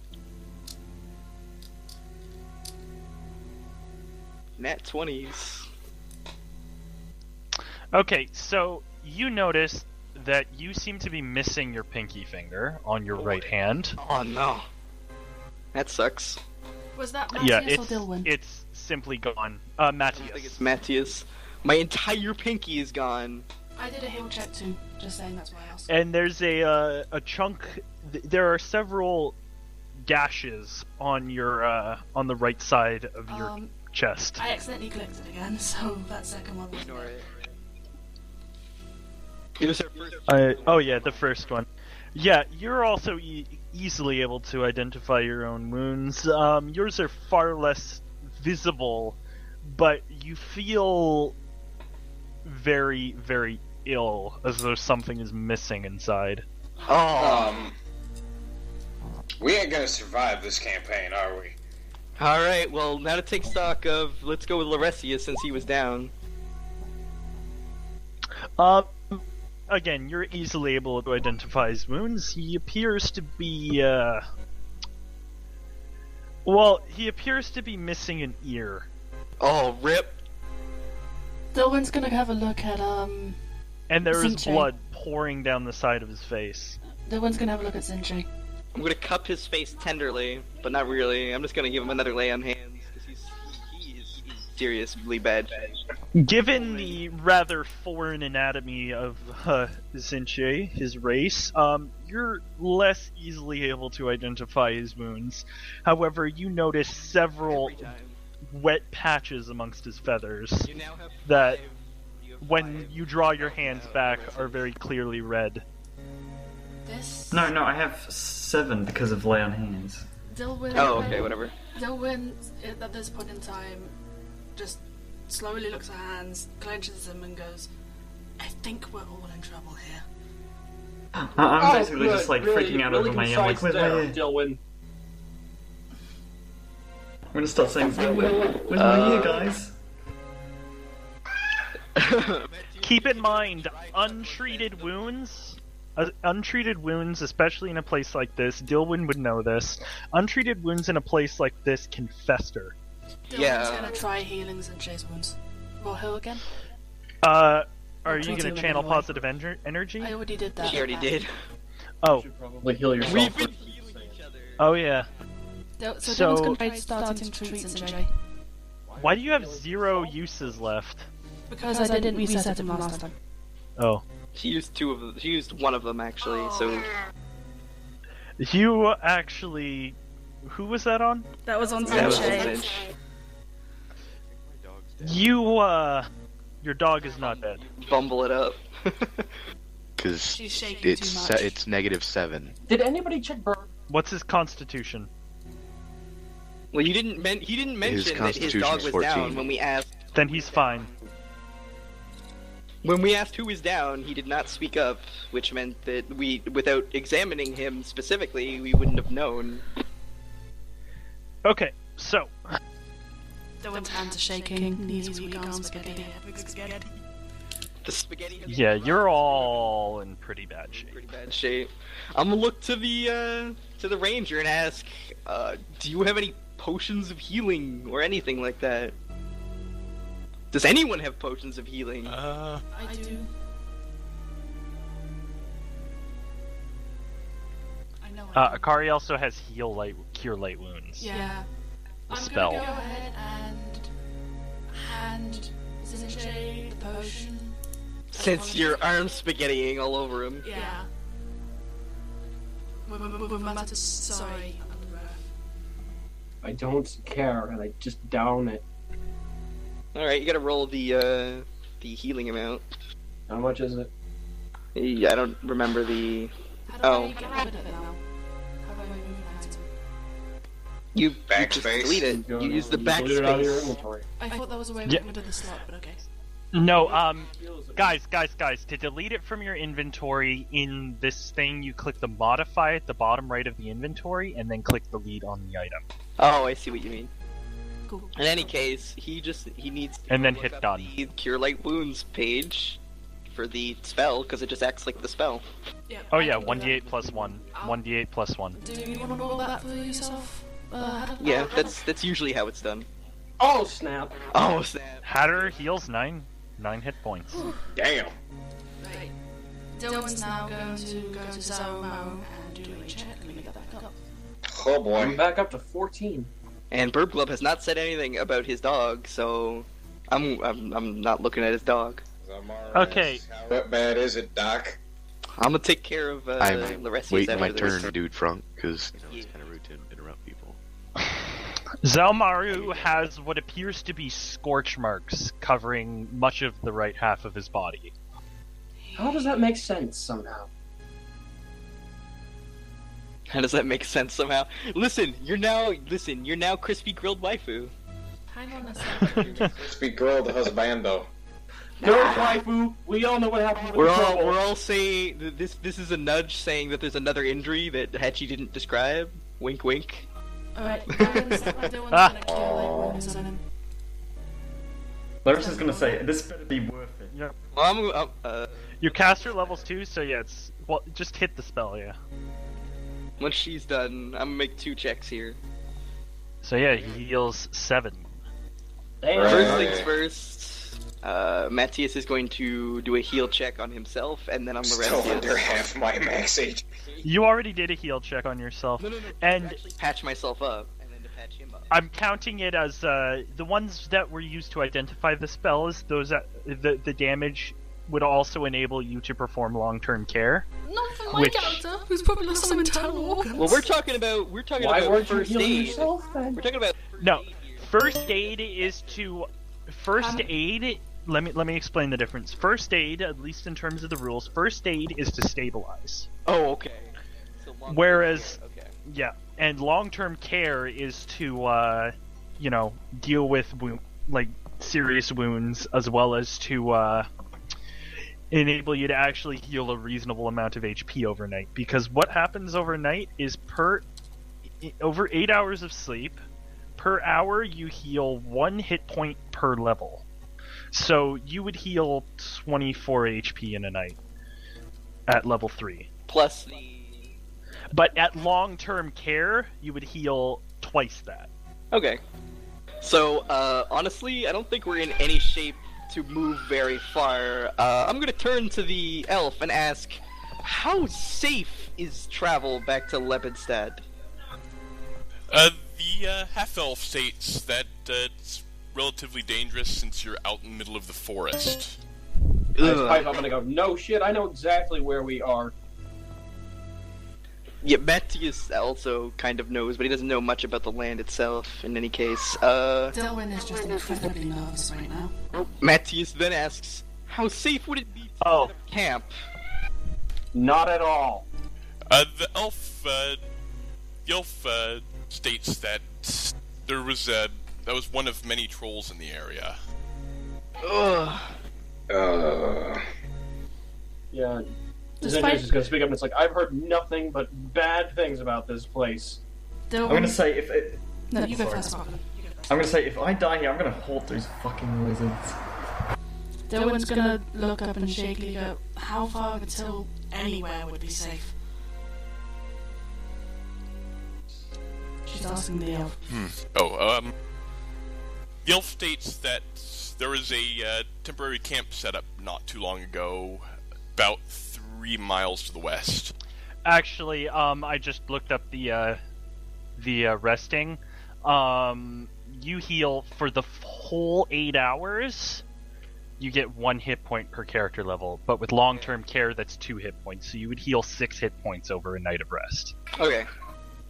Nat 20s. Okay, so you notice that you seem to be missing your pinky finger on your right hand. Oh no. That sucks. Was that Matthias or Dilwyn? It's simply gone. Matthias. I think it's Matthias. My entire pinky is gone. I did a heal check too. Just saying, that's why I asked. And there's a chunk. There are several gashes on your on the right side of your chest. I accidentally clicked it again, so that second one was Ignore there. it. It was her first. Oh yeah, the first one. Yeah, you're also easily able to identify your own wounds. Yours are far less visible, but you feel very, very ill, as though something is missing inside. We ain't gonna survive this campaign, are we? Alright, well, now to take stock of, let's go with Lauresius since he was down. Again, you're easily able to identify his wounds. He appears to be, well, he appears to be missing an ear. Oh, rip. Dilwyn's gonna have a look at, And there is Zinche. blood pouring down the side of his face. Dilwyn's gonna have a look at Zinche. I'm gonna cup his face tenderly, but not really. I'm just gonna give him another lay on hands, because he is seriously bad. Given the rather foreign anatomy of Zinche, his race, you're less easily able to identify his wounds. However, you notice several Every time. wet patches amongst his feathers You now have that, five. You have when five. you draw your hands back, are very clearly red. This... No, I have 7 because of lay on hands. Dilwyn... Oh, okay, whatever. Dilwyn, at this point in time, just slowly looks at hands, clenches them and goes, I think we're all in trouble here. I'm basically good, just like really, freaking out really over my ear, like, concise where's my there, ear? Dilwyn. I'm gonna start saying, where's my ear, guys? Keep in mind, untreated wounds, especially in a place like this, Dilwyn would know this, untreated wounds in a place like this can fester. Dilwyn's Yeah. gonna try healing Zinche's wounds. Roll heal again? Are you Treat gonna him channel anyway. positive energy? I already did that. She already did. Oh, You should probably heal yourself. We've been first. healing each other. oh yeah. So So- Dilwyn's gonna try starting to treat Zinche. Why do you have 0 uses left? Because I didn't reset him last time. Oh. She used two of them. She used one of them actually. So You actually... Who was that on? That was on that was Zinche. Zinch. You, your dog is not dead. Bumble it up. Because She's shaking too much. it's -7. Did anybody check Bird? What's his constitution? Well, he didn't mention that his constitution's dog was 14. down when we asked. Then he's fine. When we asked who was down, he did not speak up, which meant that we, without examining him specifically, we wouldn't have known. Okay, so... Dilwyn's hands are shaking, knees weak, arms spaghetti, big spaghetti. The spaghetti. Yeah, you're all in pretty bad shape. Pretty bad shape. I'm gonna look to the ranger and ask, do you have any potions of healing or anything like that? Does anyone have potions of healing? I do. I know I do. Akari also has heal light, cure light wounds. Yeah. The I'm spell. gonna go ahead and hand Zinche the potion. Since your arm's spaghettiing all over him. Yeah. With Mattis, sorry, under breath. I don't care, and I just down it. Alright, you gotta roll the healing amount. How much is it? I don't remember the... How do Oh. I get rid of it now? How do I remove an item? You just Backspace. delete it. You use the delete it out of your backspace. inventory. I thought that was a way of Yeah. getting rid of the slot, but okay. No, guys, to delete it from your inventory in this thing, you click the modify at the bottom right of the inventory, and then click delete on the item. Oh, I see what you mean. Cool. In any case, he needs to And then look hit up done. the Cure Light Wounds page for the spell, because it just acts like the spell. Yeah, Oh I yeah, can do 1d8 that. plus 1. 1d8 plus 1. Do you want to roll that for yourself? Yeah, that's usually how it's done. Oh snap! Oh snap! Hatter heals 9 hit points. Damn. Right. Dylan's now going to go to Zoromo and do a check. Let me get back up. Oh boy. I'm back up to 14. And Burb Glub has not said anything about his dog, so I'm not looking at his dog. Okay. How bad is it, Doc? I'm gonna take care of I'm Loresius waiting after my this. turn, dude, Frunk, because it's kind of rude to interrupt people. Zalmaru has what appears to be scorch marks covering much of the right half of his body. How does that make sense somehow? How does that make sense somehow? Listen, you're now crispy grilled waifu. Hang on a second. Speak girl the husbando. No, waifu. We all know what happened with We're the all trouble. saying that this is a nudge saying that there's another injury that Hacchi didn't describe. Wink, wink. Alright, Dylan's gonna cure like wounds on him. Larissa's gonna say, this better be worth it. Yep. Well, Your caster level's 2, so yeah, just hit the spell, yeah. once she's done, I'm gonna make 2 checks here. So yeah, he heals 7. Damn. First things first. Matthias is going to do a heal check on himself, and then on Still under Loresius. half my max HP. You already did a heal check on yourself. No. And to actually patch myself up, and then to patch him up. I'm counting it as the ones that were used to identify the spells. Those that the damage would also enable you to perform long-term care. Not for my Which- character, who's probably lost some internal organs. Well, we're talking about Why weren't you first healing aid. yourself then? We're talking about No, first aid is to aid. Let me explain the difference. First aid, at least in terms of the rules, first aid is to stabilize. Oh, okay. So long-term Whereas- care, okay. Yeah, and long-term care is to deal with serious wounds, as well as to enable you to actually heal a reasonable amount of HP overnight. Because what happens overnight is over 8 hours of sleep, per hour you heal 1 hit point per level. So you would heal 24 HP in a night at level 3. Plus the. But at long-term care, you would heal twice that. Okay. So, honestly, I don't think we're in any shape to move very far. I'm gonna turn to the elf and ask, how safe is travel back to Lepidstad? The half-elf states that it's relatively dangerous since you're out in the middle of the forest. I'm gonna go, no shit, I know exactly where we are. Yeah, Matthias also kind of knows, but he doesn't know much about the land itself, in any case. Dylan is just incredibly nervous right now. Matthias then asks, how safe would it be to Oh. set up camp? Not at all. The elf states that there was that was one of many trolls in the area. Ugh. Yeah. Despite- Zenya's just gonna speak up and it's like, I've heard nothing but bad things about this place. Dylan, I'm gonna say, if it, no, you go Sorry. first, Robin. You go first. I'm gonna say, if I die here, I'm gonna haunt those fucking lizards. Dylan's gonna look up and shakily go, how far until anywhere would be safe? She's asking the elf. The elf states that there was a temporary camp set up not too long ago, about 3 miles to the west. Actually, I just looked up the resting. You heal for the whole 8 hours. You get 1 hit point per character level, but with long-term care, that's 2 hit points. So you would heal 6 hit points over a night of rest. Okay.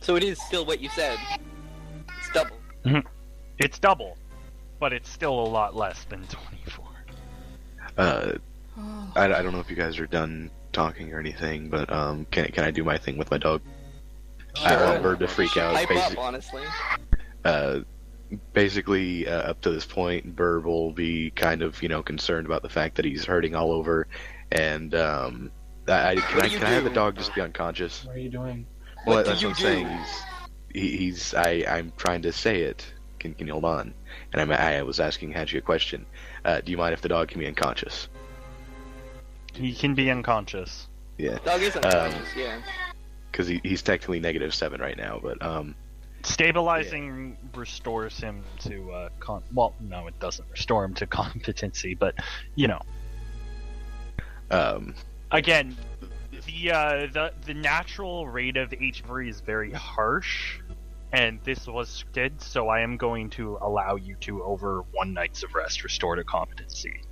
So it is still what you said. It's double. It's double, but it's still a lot less than 24. I don't know if you guys are done talking or anything, but can I do my thing with my dog? I want Bird to freak out. Hype up, honestly. Basically, up to this point, Bird will be kind of concerned about the fact that he's hurting all over, and can I have the dog just be unconscious? What are you doing? Well, What do that's you what I'm do? saying. I'm trying to say it. Can you hold on? And I was asking Hacchi a question. Do you mind if the dog can be unconscious? He can be unconscious. Yeah. Dog is unconscious, yeah. Because he's technically -7 right now, but Stabilizing restores him to well, no, it doesn't restore him to competency, but Again, the natural rate of HP is very harsh, and this was scripted, so I am going to allow you to, over 1 night's of rest, restore to competency.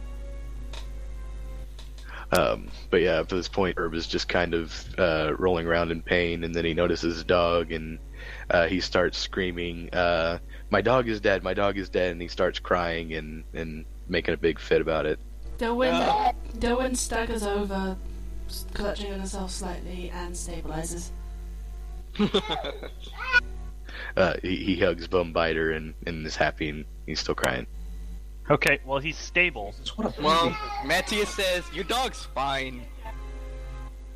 But yeah, up to this point, Herb is just kind of rolling around in pain, and then he notices his dog, and he starts screaming, "My dog is dead! My dog is dead!" And he starts crying and making a big fit about it. Derwin staggers over, clutching at herself slightly, and stabilizes. He hugs Bumbiter and is happy, and he's still crying. Okay, well, he's stable. Well, Matthias says, your dog's fine.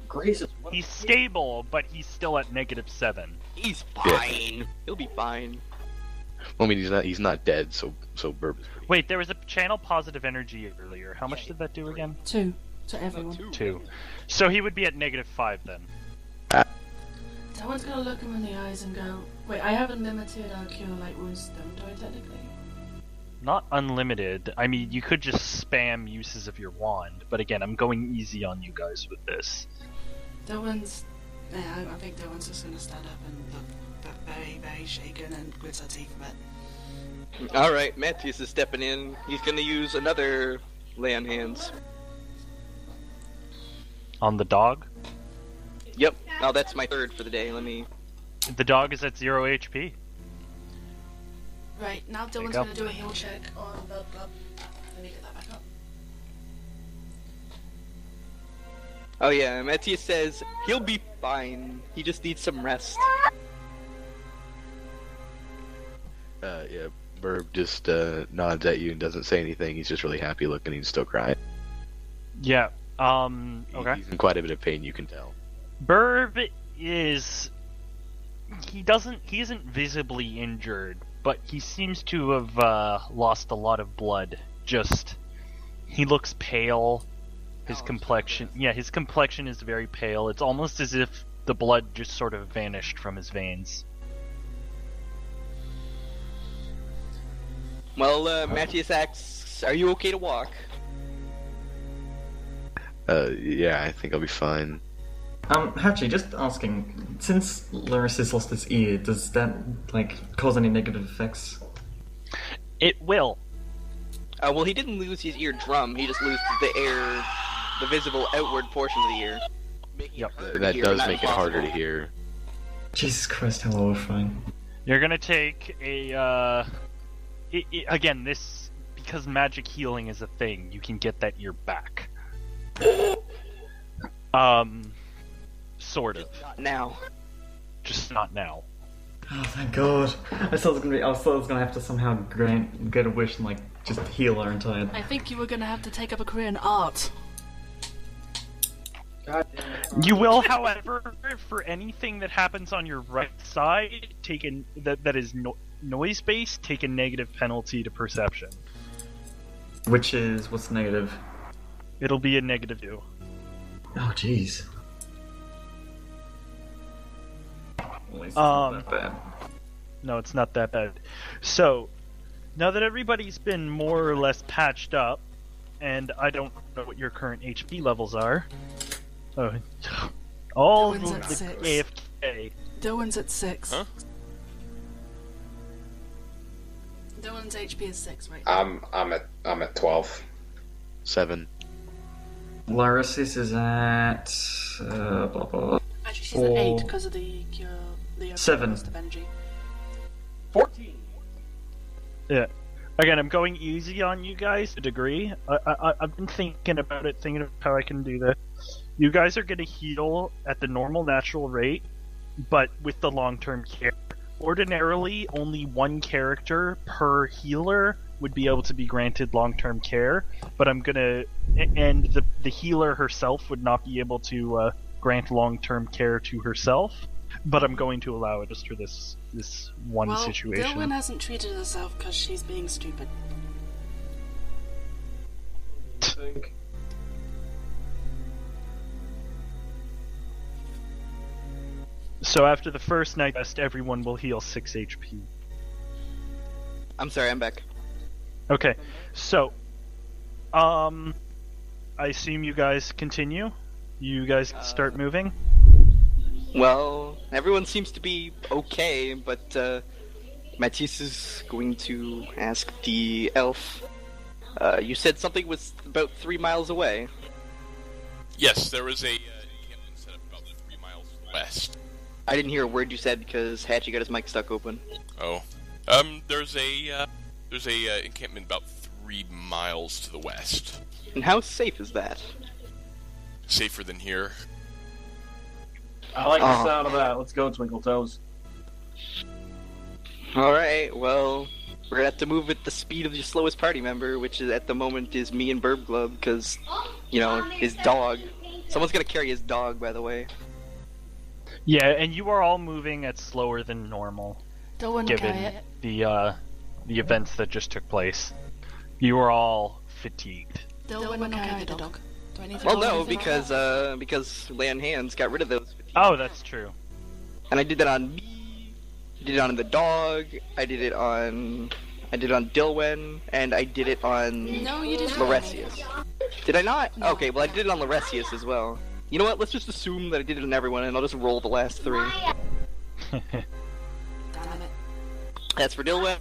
Grace. He's stable, but he's still at -7. He's fine. Yeah. He'll be fine. Well, I mean, he's not dead, so Burb is pretty... Wait, there was a channel positive energy earlier. How much did that do again? 2 to everyone. 2. So he would be at -5 then. Someone's gonna look him in the eyes and go, wait, I haven't limited our cure light wounds, don't I, technically? Not unlimited. I mean, you could just spam uses of your wand, but again, I'm going easy on you guys with this. I think Dylan's just gonna stand up and look very, very shaken and grit her teeth a bit. Alright, Matthias is stepping in. He's gonna use another lay on hands. On the dog? Yep. Now that's my third for the day. The dog is at 0 HP. Right, now Dylan's gonna do a heal check on the blood. Let me get that back up. Oh yeah, Matthias says he'll be fine. He just needs some rest. Yeah, Burb just nods at you and doesn't say anything. He's just really happy looking. He's still crying. Yeah. Okay. He's in quite a bit of pain, you can tell. Burb is... He isn't visibly injured, but he seems to have lost a lot of blood. He looks pale. His complexion is very pale. It's almost as if the blood just sort of vanished from his veins. Well, Matthias asks, are you okay to walk? Yeah, I think I'll be fine. Hacchi, just asking, since Laris's lost his ear, does that, cause any negative effects? It will. Well, he didn't lose his eardrum, he just loses the visible outward portion of the ear. Yep. That does make it harder to hear. Jesus Christ, how horrifying. You're gonna take a, again, this, because magic healing is a thing, you can get that ear back. Sort of. Not now. Just not now. Oh, thank God. I thought I was gonna have to somehow get a wish and, just heal her entire... I think you were gonna have to take up a career in art. God damn. You will, however, for anything that happens on your right side, that is noise-based, take a negative penalty to perception. Which is, what's negative? It'll be a -2. Oh, jeez. At least it's not that bad. No, it's not that bad. So, now that everybody's been more or less patched up, and I don't know what your current HP levels are. All Dylan's the at 6. AFK. Dylan's at 6. Huh? Dylan's HP is 6 right I'm at 12. 7. Laris's is at... blah, blah. Actually, she's at 8 because of the cure. The 7. Of energy. 14. Yeah. Again, I'm going easy on you guys to a degree. I've been thinking about how I can do that. You guys are going to heal at the normal natural rate, but with the long-term care. Ordinarily, only one character per healer would be able to be granted long-term care, but I'm going to... And the healer herself would not be able to grant long-term care to herself, but I'm going to allow it just for this one situation. Dylan hasn't treated herself because she's being stupid. I think. So after the first night rest, everyone will heal 6 HP. I'm sorry, I'm back. Okay, so, I assume you guys continue? You guys start moving? Well, everyone seems to be okay, but Matisse is going to ask the elf. You said something was about 3 miles away. Yes, there was a encampment set up about 3 miles west. I didn't hear a word you said because Hacchi got his mic stuck open. Oh. There's a encampment about 3 miles to the west. And how safe is that? Safer than here. I like the sound of that. Let's go, Twinkle Toes. Alright, well, we're gonna have to move at the speed of your slowest party member, which is at the moment is me and Burb Glub, because, you know, his dog. Someone's gonna carry his dog, by the way. Yeah, and you are all moving at slower than normal, Don't want to given carry it. the events that just took place. You are all fatigued. Don't want to carry the dog. Do I need to Well, roll no, anything? because Land Hands got rid of those. Oh, that's true. And I did that on me, I did it on the dog, I did it on Dilwen, and I did it on No, you didn't. Loresius. Did I not? No. Okay, well I did it on Loresius as well. You know what, let's just assume that I did it on everyone, and I'll just roll the last 3. Damn it. That's for Dilwen.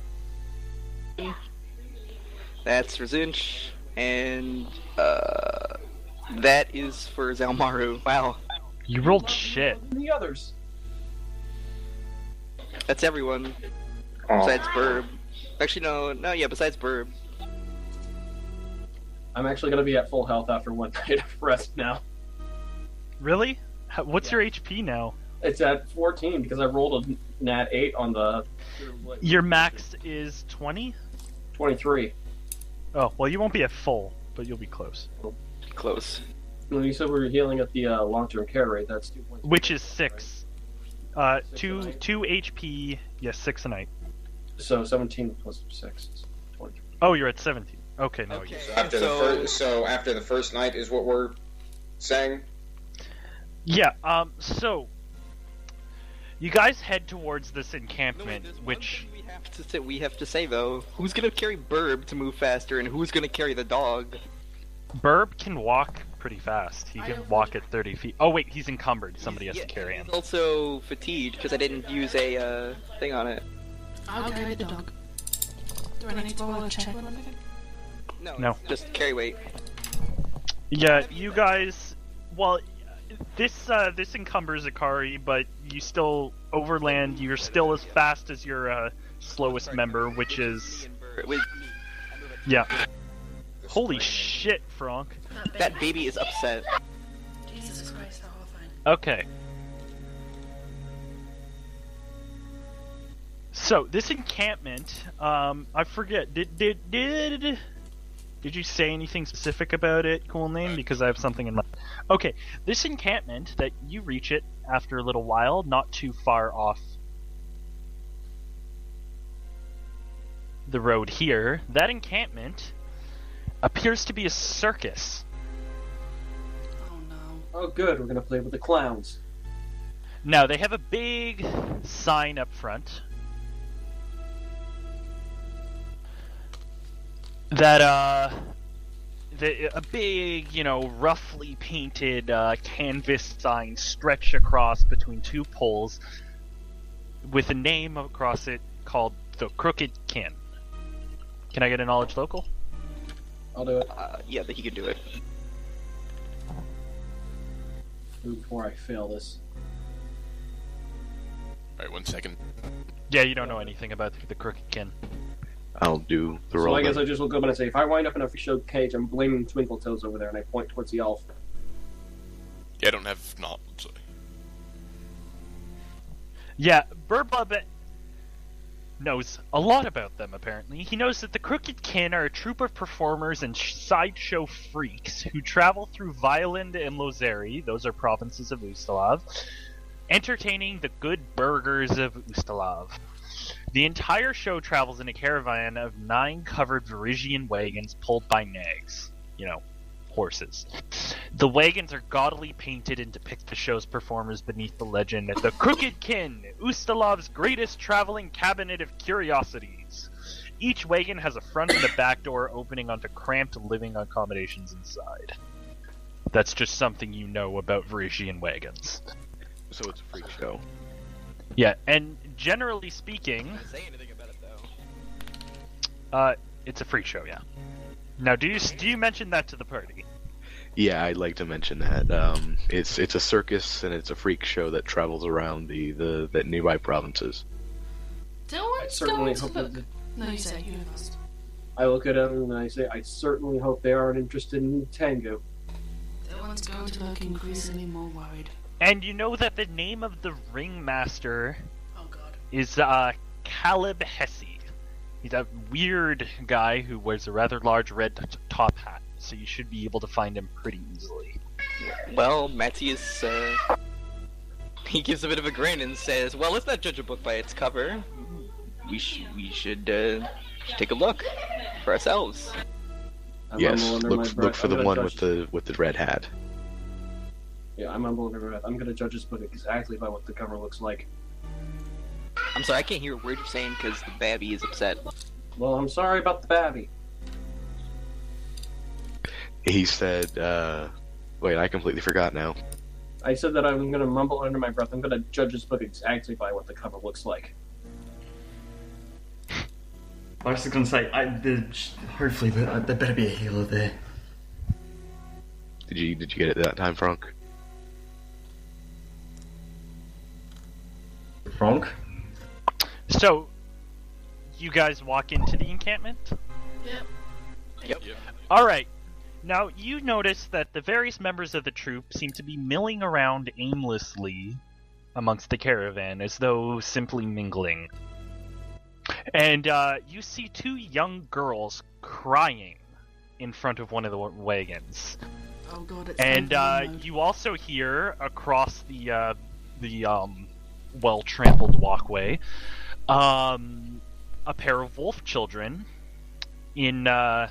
That's for Zinch, and that is for Zalmaru. Wow, You rolled shit. And the others. that's everyone Oh. besides Burb. Actually, no, yeah, besides Burb. I'm actually gonna be at full health after one night of rest now. Really? What's your HP now? It's at 14 because I rolled a nat 8 on the Your max is 20? 23. Oh, well, you won't be at full, but you'll be close. Close. When you said we were healing at the long-term care rate, that's 2 points. Which is 6. 2 HP, yes, 6 a night. So 17 plus 6 is 23. Oh, you're at 17. Okay, no. Okay. So after the first night is what we're saying? Yeah, so you guys head towards this No, wait, encampment, there's one which thing we have to say though. Who's gonna carry Burb to move faster, and who's gonna carry the dog? Burb can walk pretty fast. He I can don't walk think- at 30 feet. Oh wait, he's encumbered. Somebody has to carry him. He's also fatigued because I didn't use a thing on it. I'll carry the dog. Do I need to roll a check or anything? No. Just carry weight. Yeah, you guys. Well, this encumbers Akari, but you still overland. You're still as fast as your slowest member, which is With me. yeah. Holy shit, Frank. That baby is upset. Jesus Christ, how horrifying. Okay. So this encampment, I forget. Did you say anything specific about it, cool name? Because I have something in mind. Okay, this encampment that you reach it after a little while, not too far off the road here. That encampment appears to be a circus. Oh no. Oh, good. We're gonna play with the clowns. Now they have a big sign up front that a big, roughly painted canvas sign stretched across between 2 poles with a name across it called the Crooked Kin. Can I get a knowledge local? I'll do it Yeah, he can do it. before I fail this. Alright, 1 second. Yeah, you don't know anything about the Crooked Kin. I'll do the So roll. I guess then. I just look up and I say, if I wind up in a fish cage, I'm blaming Twinkle Toes over there, and I point towards the elf. Yeah, I don't have not. So. Yeah, Burbub knows a lot about them, apparently. He knows that the Crooked Kin are a troupe of performers and sideshow freaks who travel through Violend and Lozeri, those are provinces of Ustalav, entertaining the good burghers of Ustalav. The entire show travels in a caravan of 9 covered Varisian wagons pulled by nags. Horses. The wagons are gaudily painted and depict the show's performers beneath the legend, the Crooked Kin, Ustalav's greatest traveling cabinet of curiosities. Each wagon has a front and a back door opening onto cramped living accommodations inside. That's just something you know about Varisian wagons. So it's a freak show. Yeah, and generally speaking, Can't say anything about it though. it's a freak show. Yeah. Now, do you mention that to the party? Yeah, I'd like to mention that. It's a circus and it's a freak show that travels around the nearby provinces. Dylan's certainly going to hope look. that- No, you say you first. I look at him and I say, I certainly hope they aren't interested in Tengu. Dylan's going to look increasingly more worried. And you know that the name of the ringmaster Oh god. is Caleb Hesse. He's a weird guy who wears a rather large red top hat, so you should be able to find him pretty easily. Well, Matthias, he gives a bit of a grin and says, "Well, let's not judge a book by its cover. We should take a look for ourselves." I Yes, mumble under my look breath, for I'm the gonna one judge- with the red hat. Yeah, I mumble under my breath. I'm gonna judge this book exactly by what the cover looks like. I'm sorry, I can't hear a word you're saying because the babby is upset. Well, I'm sorry about the babby. He said, wait, I completely forgot now. I said that I'm gonna mumble under my breath. I'm gonna judge this book exactly by what the cover looks like. I was just gonna say, hopefully there better be a healer there. Did you get it that time, Frank? Frank? So, you guys walk into the encampment? Yep. Alright. Now, you notice that the various members of the troop seem to be milling around aimlessly amongst the caravan, as though simply mingling. And you see two young girls crying in front of one of the wagons. Oh god, it's And time for the you also hear across the well-trampled walkway a pair of wolf children in a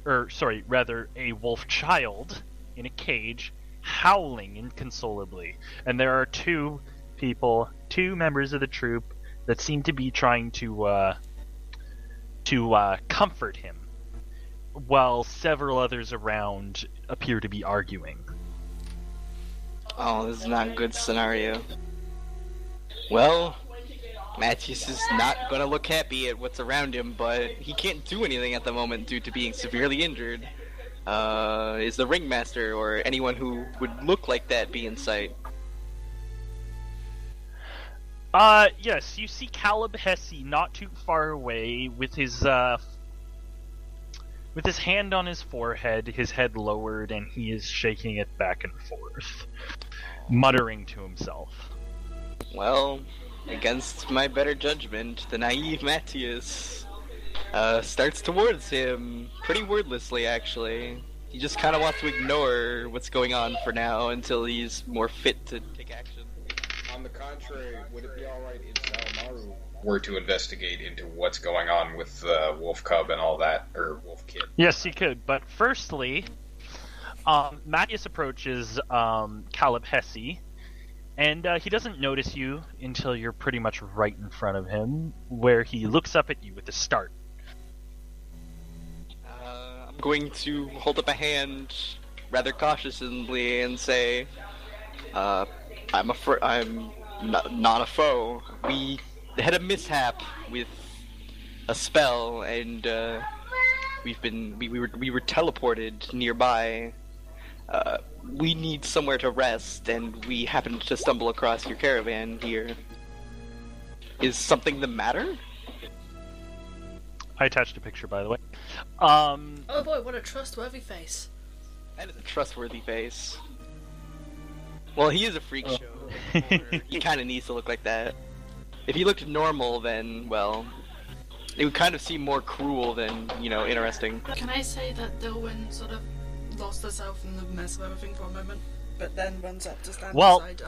wolf child in a cage howling inconsolably. And there are two members of the troop that seem to be trying to comfort him, while several others around appear to be arguing. Oh, this is not a good scenario. Well, Matthias is not gonna look happy at what's around him, but he can't do anything at the moment due to being severely injured. Is the ringmaster or anyone who would look like that be in sight? Yes, you see Caleb Hesse not too far away with his hand on his forehead, his head lowered, and he is shaking it back and forth, muttering to himself. Well, against my better judgment, the naive Matthias starts towards him pretty wordlessly, actually. He just kind of wants to ignore what's going on for now until he's more fit to take action. On the contrary, would it be alright if Salamaru were to investigate into what's going on with Wolf Cub and all that, or Wolf Kid? Yes, you could, but firstly, Matthias approaches Caleb Hesse, and he doesn't notice you until you're pretty much right in front of him, where he looks up at you with a start. I'm going to hold up a hand rather cautiously and say, I'm not a foe. We had a mishap with a spell, and we were teleported nearby. We need somewhere to rest, and we happened to stumble across your caravan here. Is something the matter? I attached a picture, by the way. Oh boy, what a trustworthy face. That is a trustworthy face. Well, he is a freak show. He kind of needs to look like that. If he looked normal, then, well, it would kind of seem more cruel than, interesting. Can I say that Dilwyn sort of lost herself in the mess of everything for a moment, but then runs up to stand beside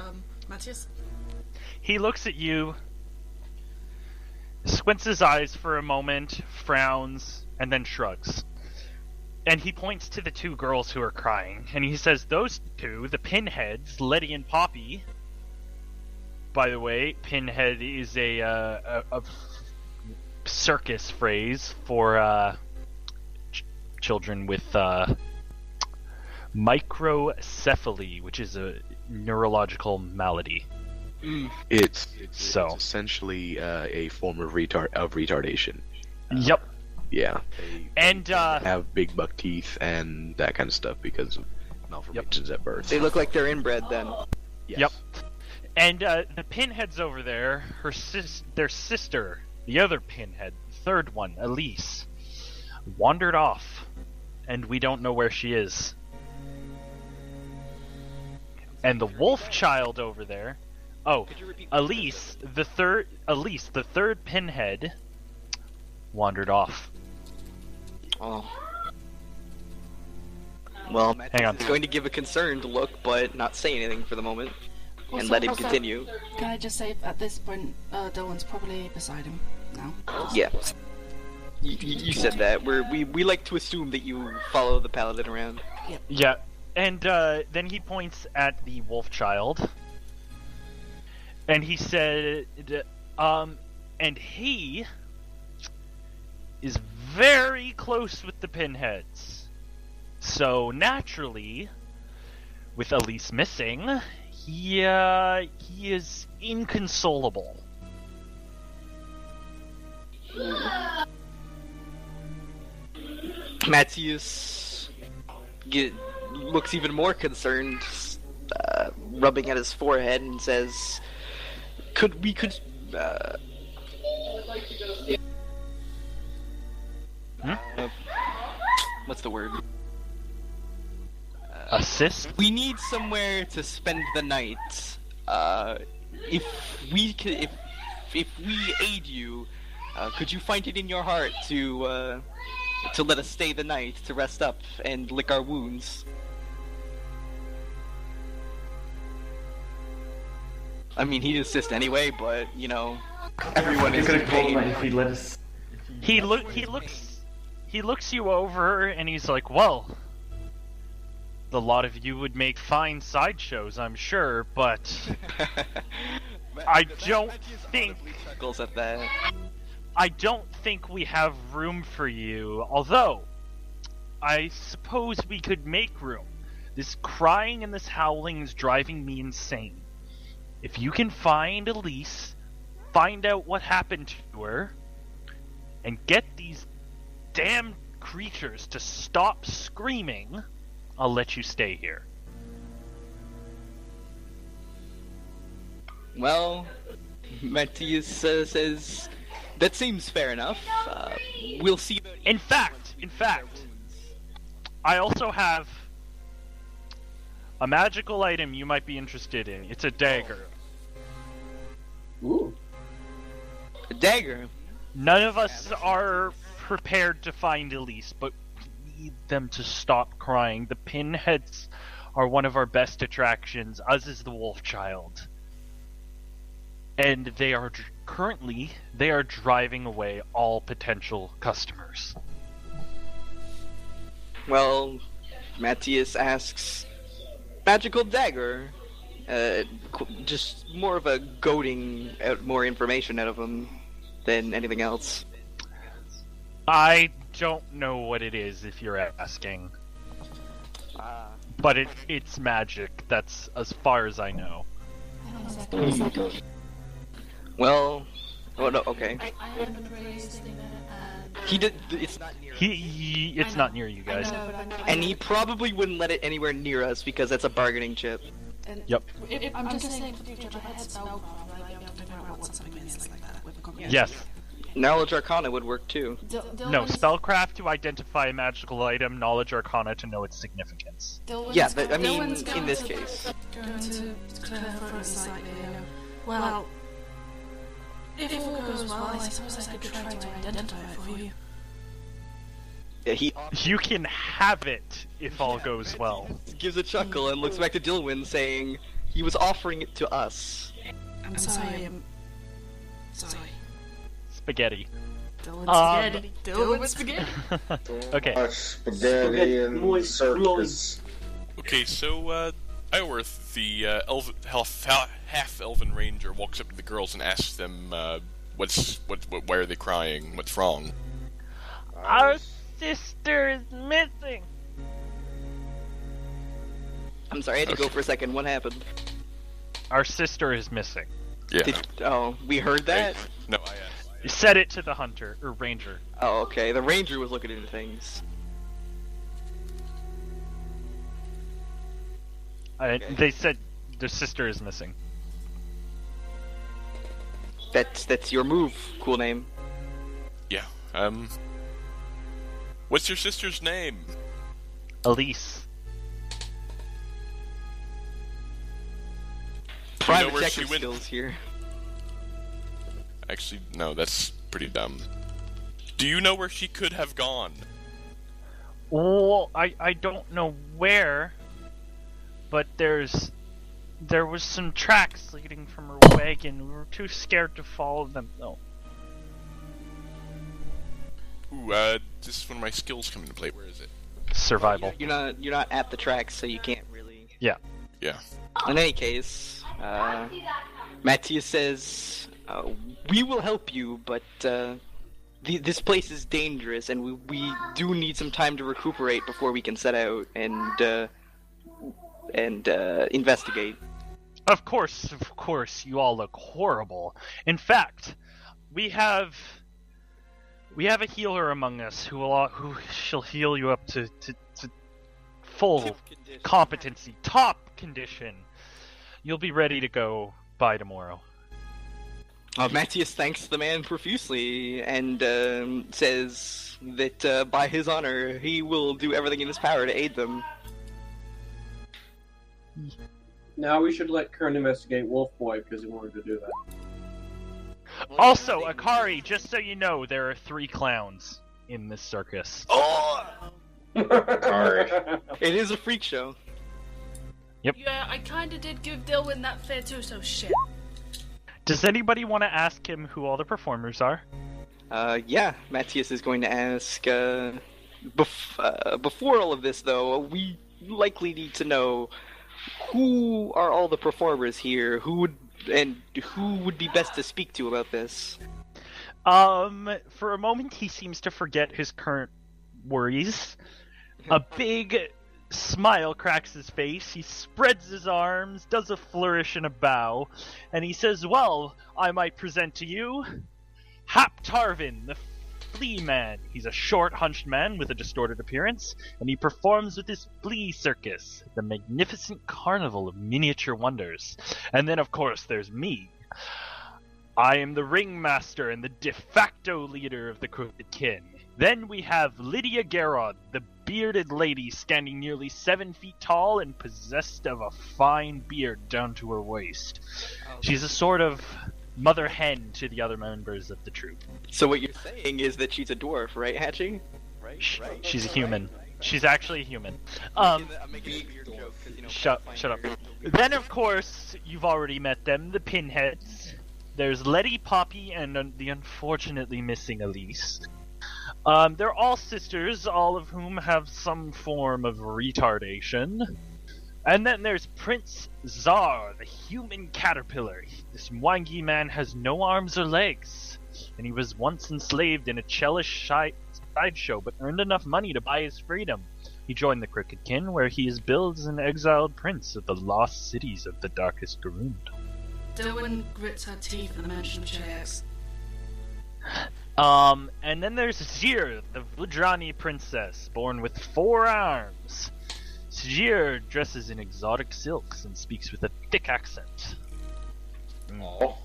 Matthias? He looks at you, squints his eyes for a moment, frowns, and then shrugs. And he points to the two girls who are crying, and he says, those two, the pinheads, Letty and Poppy. By the way, pinhead is a circus phrase for children with microcephaly, which is a neurological malady. It's So. essentially a form of retardation. Yep. Yeah. And They have big buck teeth and that kind of stuff because of malformations at birth. They look like they're inbred then. Yes. Yep. And the pinheads over there, their sister, the other pinhead, the third one, Elise, wandered off, and we don't know where she is. And the wolf child over there, Elise, the third pinhead, wandered off. Oh. Well, Hang on. Matt is going to give a concerned look, but not say anything for the moment, and Also- let him also- continue. Can I just say, at this point, Dylan's probably beside him now. Yeah. You said that. We like to assume that you follow the paladin around. Yeah, and then he points at the wolf child, and he said, and he is very close with the pinheads. So naturally, with Elise missing, he is inconsolable. Matthias looks even more concerned, rubbing at his forehead, and says, "Could we what's the word? Assist? We need somewhere to spend the night. If we aid you, could you find it in your heart to let us stay the night, to rest up and lick our wounds?" I mean, he'd insist anyway, but you know, everyone is in pain. If he let us. He looks you over, and he's like, "Well, the lot of you would make fine sideshows, I'm sure, but I don't think chuckles at that. I don't think we have room for you. Although, I suppose we could make room. This crying and this howling is driving me insane. If you can find Elise, find out what happened to her, and get these damn creatures to stop screaming, I'll let you stay here." Well, Matthias says, "That seems fair enough. We'll see about In fact, I also have a magical item you might be interested in. It's a dagger. Ooh. a dagger." None of us are prepared to find Elise, but we need them to stop crying. The pinheads are one of our best attractions, as is the wolf child. And they are currently driving away all potential customers. Well, Matthias asks, "Magical dagger?" Just more of a goading out more information out of him than anything else. I don't know what it is, if you're asking. But it's magic. That's as far as I know. Well, oh no, okay. I haven't raised it, and He did. It's not near. It's not near you guys. I know, but And he probably wouldn't let it anywhere near us because that's a bargaining chip. and Yep. I'm just saying for future, if I had spellcraft, I'd be able to figure out what something is like that with a combination. Yes. Knowledge Arcana would work too. No, spellcraft to identify a magical item, knowledge arcana to know its significance. Yeah, I mean, in this case. Going to Claire for a site video. Well, if all goes well, I suppose I could try to identify it for you. Yeah, he You can have it if all goes well. gives a chuckle and looks back to Dilwyn, saying he was offering it to us. I'm sorry, sorry. Spaghetti. Dylan spaghetti. Okay. Spaghetti and circus. Okay, so Iorth, the half-elven ranger, walks up to the girls and asks them, why are they crying? What's wrong? Our sister is missing. I'm sorry, I had to go for a second. What happened? Our sister is missing. Yeah. We heard that? No, I You said it to the hunter, or ranger. Oh, okay. The ranger was looking into things. Okay. They said their sister is missing. That's your move. Cool name. Yeah. What's your sister's name? Elise. Private where she detective went? skills here. Actually, no, that's pretty dumb. Do you know where she could have gone? Well, I don't know where, but there was some tracks leading from her wagon. We were too scared to follow them, though. Ooh, this is when my skills come into play. Where is it? Survival. You're not at the tracks, so you can't really. Yeah. Yeah. In any case, Matthias says, "We will help you, but this place is dangerous, and we do need some time to recuperate before we can set out and investigate." Of course, you all look horrible. In fact, we have a healer among us who shall heal you up to full competency, top condition. You'll be ready to go by tomorrow. Matthias thanks the man profusely and says that by his honor, he will do everything in his power to aid them. Now we should let Kern investigate Wolf Boy because he wanted to do that. Also, Akari, just so you know, there are 3 clowns in this circus. Oh! Akari. It is a freak show. Yeah, I kinda did give Dilwyn that fair too, so shit. Does anybody want to ask him who all the performers are? Yeah, Matthias is going to ask, before all of this, though, we likely need to know who are all the performers here, who would be best to speak to about this? For a moment he seems to forget his current worries. A big smile cracks his face, he spreads his arms, does a flourish and a bow, and he says, "Well, I might present to you Hap Tarvin, the Flea Man. He's a short, hunched man with a distorted appearance, and he performs with his flea circus, the magnificent carnival of miniature wonders. And then, of course, there's me. I am the ringmaster and the de facto leader of the Crooked Kin. Then we have Lydia Garrod, the bearded lady standing nearly 7 feet tall and possessed of a fine beard down to her waist. She's a sort of mother hen to the other members of the troupe." So what you're saying is that she's a dwarf, right, Hacchi? She's a human. She's actually a human. I'm making a weird joke, 'cause, you know, Shut up. Then, of course, you've already met them, the Pinheads. There's Letty, Poppy, and the unfortunately missing Elise. They're all sisters, all of whom have some form of retardation. And then there's Prince Czar, the human caterpillar. This Mwangi man has no arms or legs, and he was once enslaved in a Chelish sideshow, but earned enough money to buy his freedom. He joined the Crooked Kin, where he is billed as an exiled prince of the lost cities of the Darkest Garund. Dilwyn grits her teeth at the mention of JX. And then there's Zir, the Vudrani princess, born with 4 arms. Zir dresses in exotic silks and speaks with a thick accent. Oh.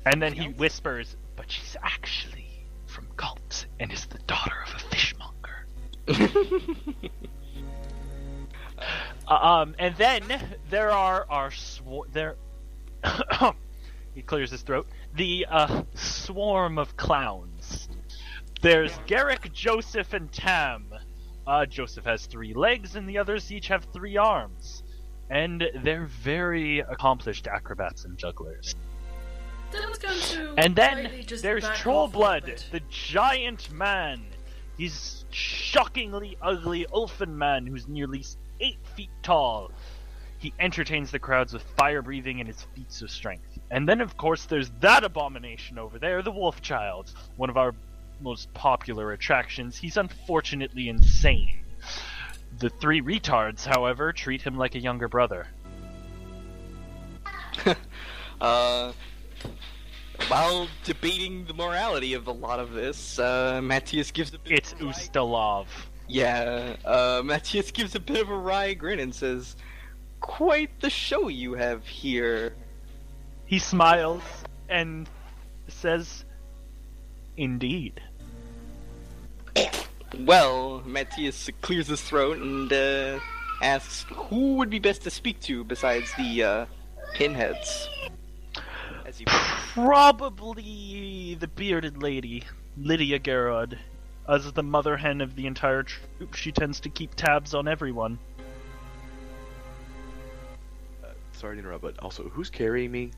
And then he whispers, "But she's actually from Galt and is the daughter of a fishmonger." And then there are he clears his throat. The swarm of clowns. There's Garrick, Joseph, and Tam. Joseph has 3 legs, and the others each have 3 arms. And they're very accomplished acrobats and jugglers. Dilwyn's going to And then politely just there's back Trollblood, off a bit. the giant man. He's shockingly ugly elfin man who's nearly 8 feet tall. He entertains the crowds with fire breathing and his feats of strength. And then, of course, there's that abomination over there, the Wolf Child, one of our most popular attractions. He's unfortunately insane. The three retards, however, treat him like a younger brother. While debating the morality of a lot of this, Matthias gives a bit It's Ustalov. Yeah, Matthias gives a bit of a wry grin and says, "Quite the show you have here." He smiles and says, "Indeed." Well, Matthias clears his throat and asks who would be best to speak to besides the pinheads. As he Probably the bearded lady, Lydia Garrod. As the mother hen of the entire troop, she tends to keep tabs on everyone. Sorry to interrupt, but also, who's carrying me?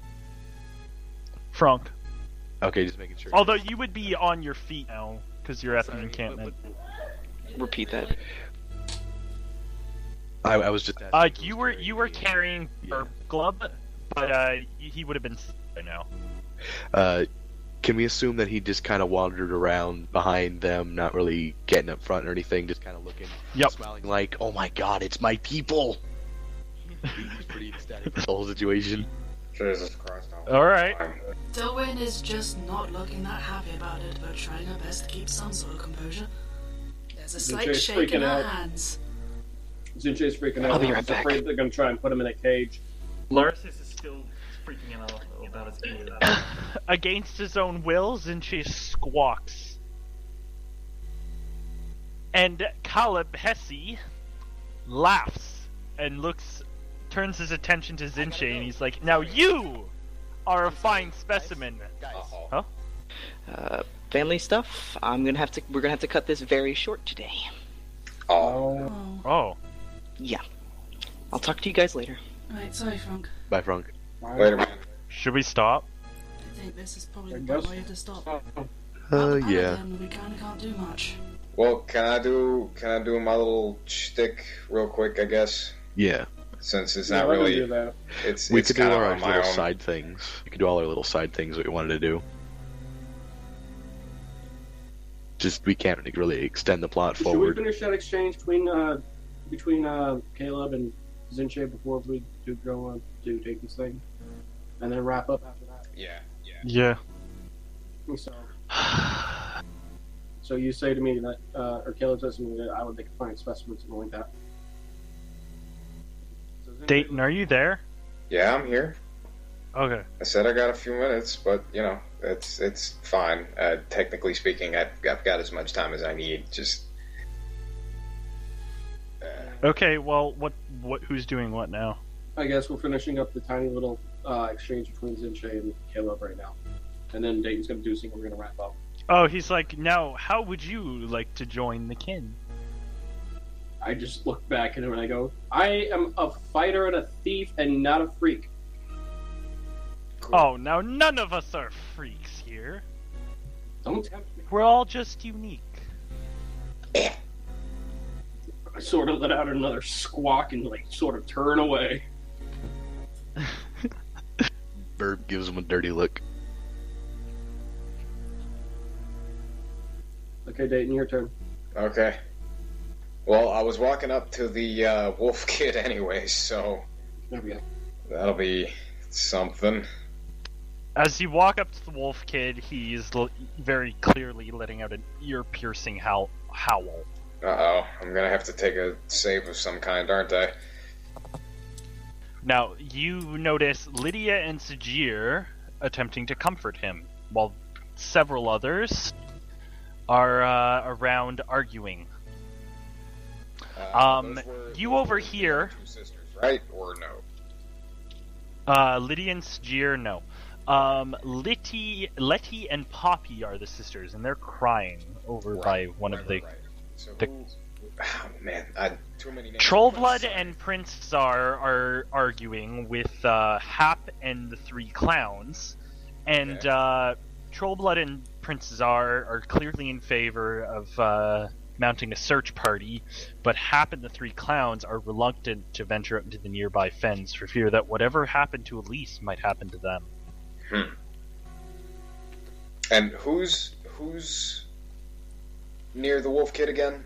Franck. Okay, just making sure. Although you would be on your feet now, because you're at the encampment. repeat that. I was just asking you were carrying Burp Glove, but he would have been by now. Can we assume that he just kind of wandered around behind them, not really getting up front or anything, just kind of looking, smiling like, "Oh my God, it's my people." He's pretty ecstatic with the whole situation. Jesus Christ! All right. Dilwyn is just not looking that happy about it, but trying her best to keep some sort of composure. There's a slight Zinche's shake in freaking her out. hands. Zinche's freaking out. I'll be right He's back. afraid they're going to try and put him in a cage. Laris is still freaking out about his ear. Against his own will, Zinche squawks. And Caleb Hesse laughs and turns his attention to Zinche, and he's like, "Now you are a fine specimen." Uh-oh. Huh? Family stuff. We're gonna have to cut this very short today. Oh. Oh. Oh. Yeah. I'll talk to you guys later. Right, sorry, Frank. Bye, Frank. Later, man. Should we stop? I think this is probably I the guess. point where you have to stop. Yeah. We kinda can't do much. Well, can I do my little shtick real quick? I guess Yeah. since it's Yeah, not let him really. do that. It's We it's could do kind of our on my little own. side things. We could do all our little side things that we wanted to do. Just, we can't really extend the plot Should we forward. finish that exchange between Caleb and Zinche before we do go on do Dayton's thing, and then wrap up after that? Yeah. Yeah. So you say to me that, or Caleb says to me that I would make a fine specimen, something like that. So Zinche- Dayton, are you there? Yeah, I'm here. Okay. I said I got a few minutes, but it's fine. Technically speaking, I've got as much time as I need. Just Okay. Well, who's doing what now? I guess we're finishing up the tiny little exchange between Zinche and Caleb right now, and then Dayton's going to do something. We're going to wrap up. Oh, he's like, now, how would you like to join the kin? I just look back at him and I go, "I am a fighter and a thief, and not a freak." Oh, now none of us are freaks here. Don't tempt me. We're all just unique. I sort of let out another squawk and sort of turn away. Burp gives him a dirty look. Okay, Dayton, your turn. okay. Well, I was walking up to the wolf kid anyway, so There we go. that'll be something. As you walk up to the wolf kid, he's very clearly letting out an ear-piercing howl. Uh-oh, I'm gonna have to take a save of some kind, aren't I? Now, you notice Lydia and Sajir attempting to comfort him, while several others are around arguing. Those were You overhear... two sisters, right? Or no? Lydia and Sajir, no. Letty and Poppy are the sisters, and they're crying over by one of the... Right. So the- oh, man, too many names. Trollblood and Prince Czar are arguing with Hap and the three clowns, and Trollblood and Prince Czar are clearly in favor of mounting a search party, but Hap and the three clowns are reluctant to venture up into the nearby fens for fear that whatever happened to Elise might happen to them. And who's near the wolf kid again?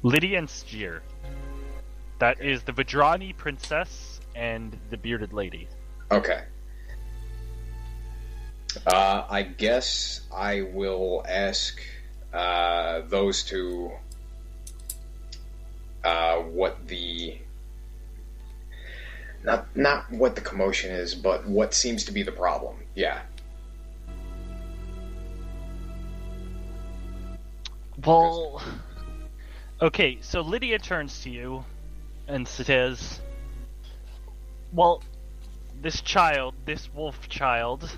Lydia and Styr. That is the Vidrani princess and the bearded lady. Okay. I guess I will ask those two what the... Not what the commotion is, but what seems to be the problem. Yeah. Well... Okay, so Lydia turns to you and says, well, this child, this wolf child,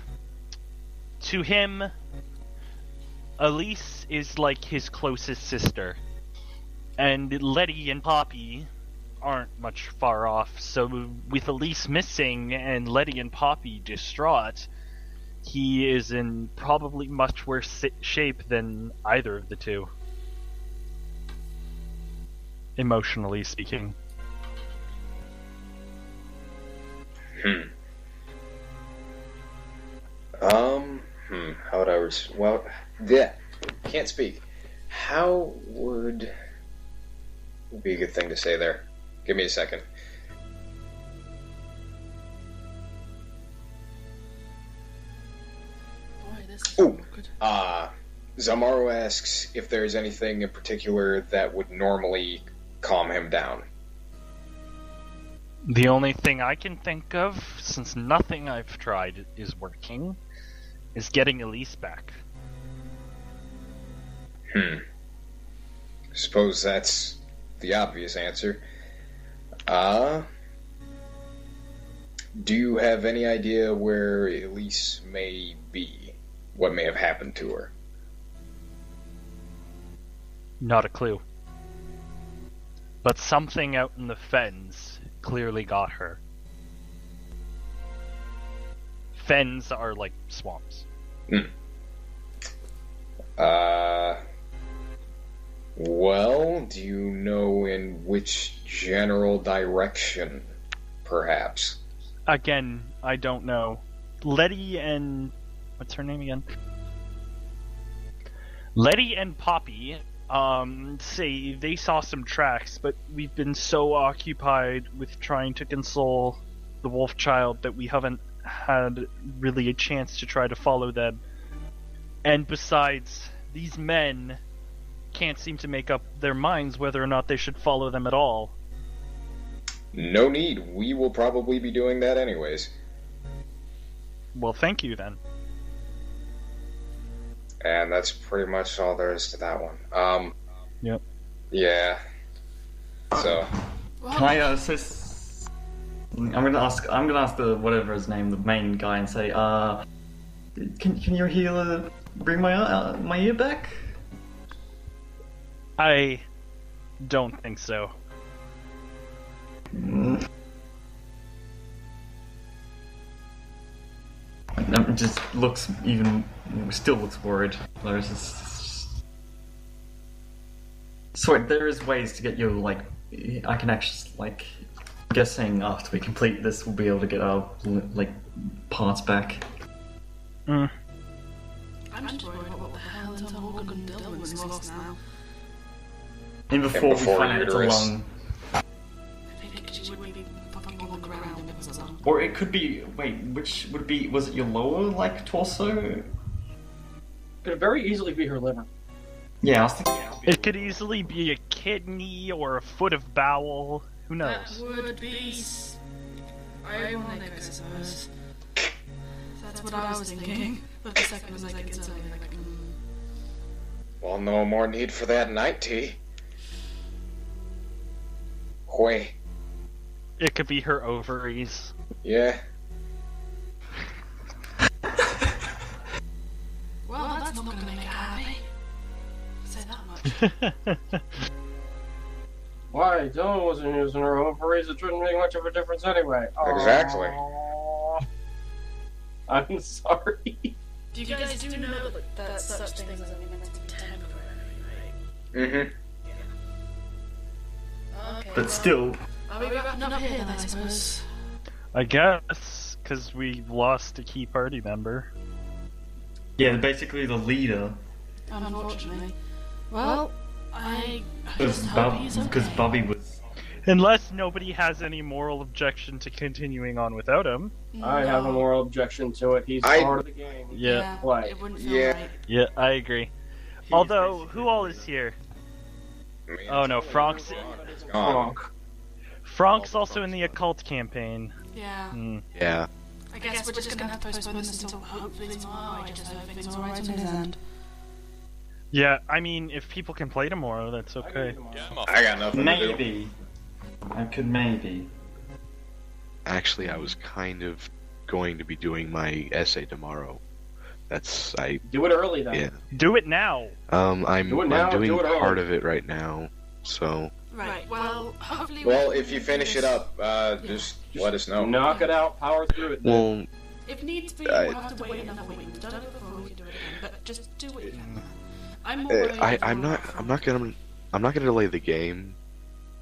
to him, Elise is like his closest sister. And Letty and Poppy aren't much far off, so with Elise missing and Letty and Poppy distraught, he is in probably much worse shape than either of the two. Emotionally speaking. How would I well, yeah, can't speak. How would be a good thing to say there? Give me a second. Boy, this is Ooh, good. Zamaru asks if there's anything in particular that would normally calm him down. The only thing I can think of, since nothing I've tried is working, is getting Elise back. Suppose that's the obvious answer. Do you have any idea where Elise may be? What may have happened to her? Not a clue. But something out in the fens clearly got her. Fens are like swamps. Well, do you know in which general direction, perhaps? Again, I don't know. Letty and... what's her name again? Letty and Poppy say they saw some tracks, but we've been so occupied with trying to console the wolf child that we haven't had really a chance to try to follow them. And besides, these men can't seem to make up their minds whether or not they should follow them at all. No need. We will probably be doing that anyways. Well, thank you then. And that's pretty much all there is to that one. Yep. Yeah. So. Can I assist? I'm gonna ask the whatever his name, the main guy, and say, can your healer bring my ear back? I don't think so. Just still looks worried. There's just... So there is ways to get you, I can actually, guessing after we complete this, we'll be able to get our, parts back. I'm just worried about what the hell until Morgan Dillon was lost now. And before we find out it's a lung. I think she would be fucking on the ground if it was a lung. Or it could be... Wait, which would it be... Was it your lower, torso? Could very easily be her liver. Yeah, I was thinking... It could easily be a kidney or a foot of bowel. Who knows? That would be ironic, I suppose. That's what I was thinking. But the second was instantly Well, no more need for that night tea. Wait. It could be her ovaries. Yeah. Well, that's not gonna make her happy. Say that much. Why? Dylan wasn't using her ovaries. It shouldn't make much of a difference anyway. Exactly. Aww. I'm sorry. Do you guys do know that such things are meant to be temporary, right? Okay, But still... Are we wrapping up here then, I suppose? I guess, because we lost a key party member. Yeah, basically the leader. Unfortunately. Well, I just hope he's okay. Because Bobby was. Unless nobody has any moral objection to continuing on without him. I have a moral objection to it. He's part of the game. Yeah. Play. It wouldn't feel right. Yeah, I agree. Although, who all is here? Oh no, Frank's also in the occult campaign. Yeah. Yeah. I guess we're just gonna have to postpone this until hopefully tomorrow. I just hope things are alright on his end. Yeah, I mean, if people can play tomorrow, that's okay. I got nothing to do. Maybe. I could maybe. Actually, I was kind of going to be doing my essay tomorrow. Do it early then. Yeah. Do it now. I'm doing do it part early. of it right now, so. Right. Well, hopefully. Well, if you finish it up, just let us know. Knock it out. Power through it. Well, if needs be, we'll have to wait another week. We've done it before. We can do it again. But just do what you can. I'm more worried I'm not gonna delay the game.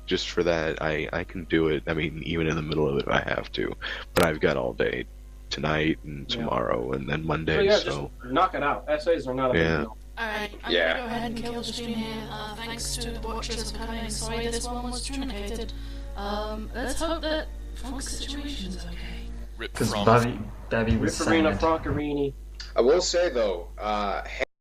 Just for that, I can do it. I mean, even in the middle of it, if I have to. But I've got all day tonight and tomorrow and then Monday. Just knock it out. Essays are not a big deal. Alright, I'm gonna go ahead and kill the stream here. Thanks to the watchers for coming. Sorry this one was truncated. Let's hope that Frank's situation is okay. Because Bobby was saying Ripperina Francarini. I will say though,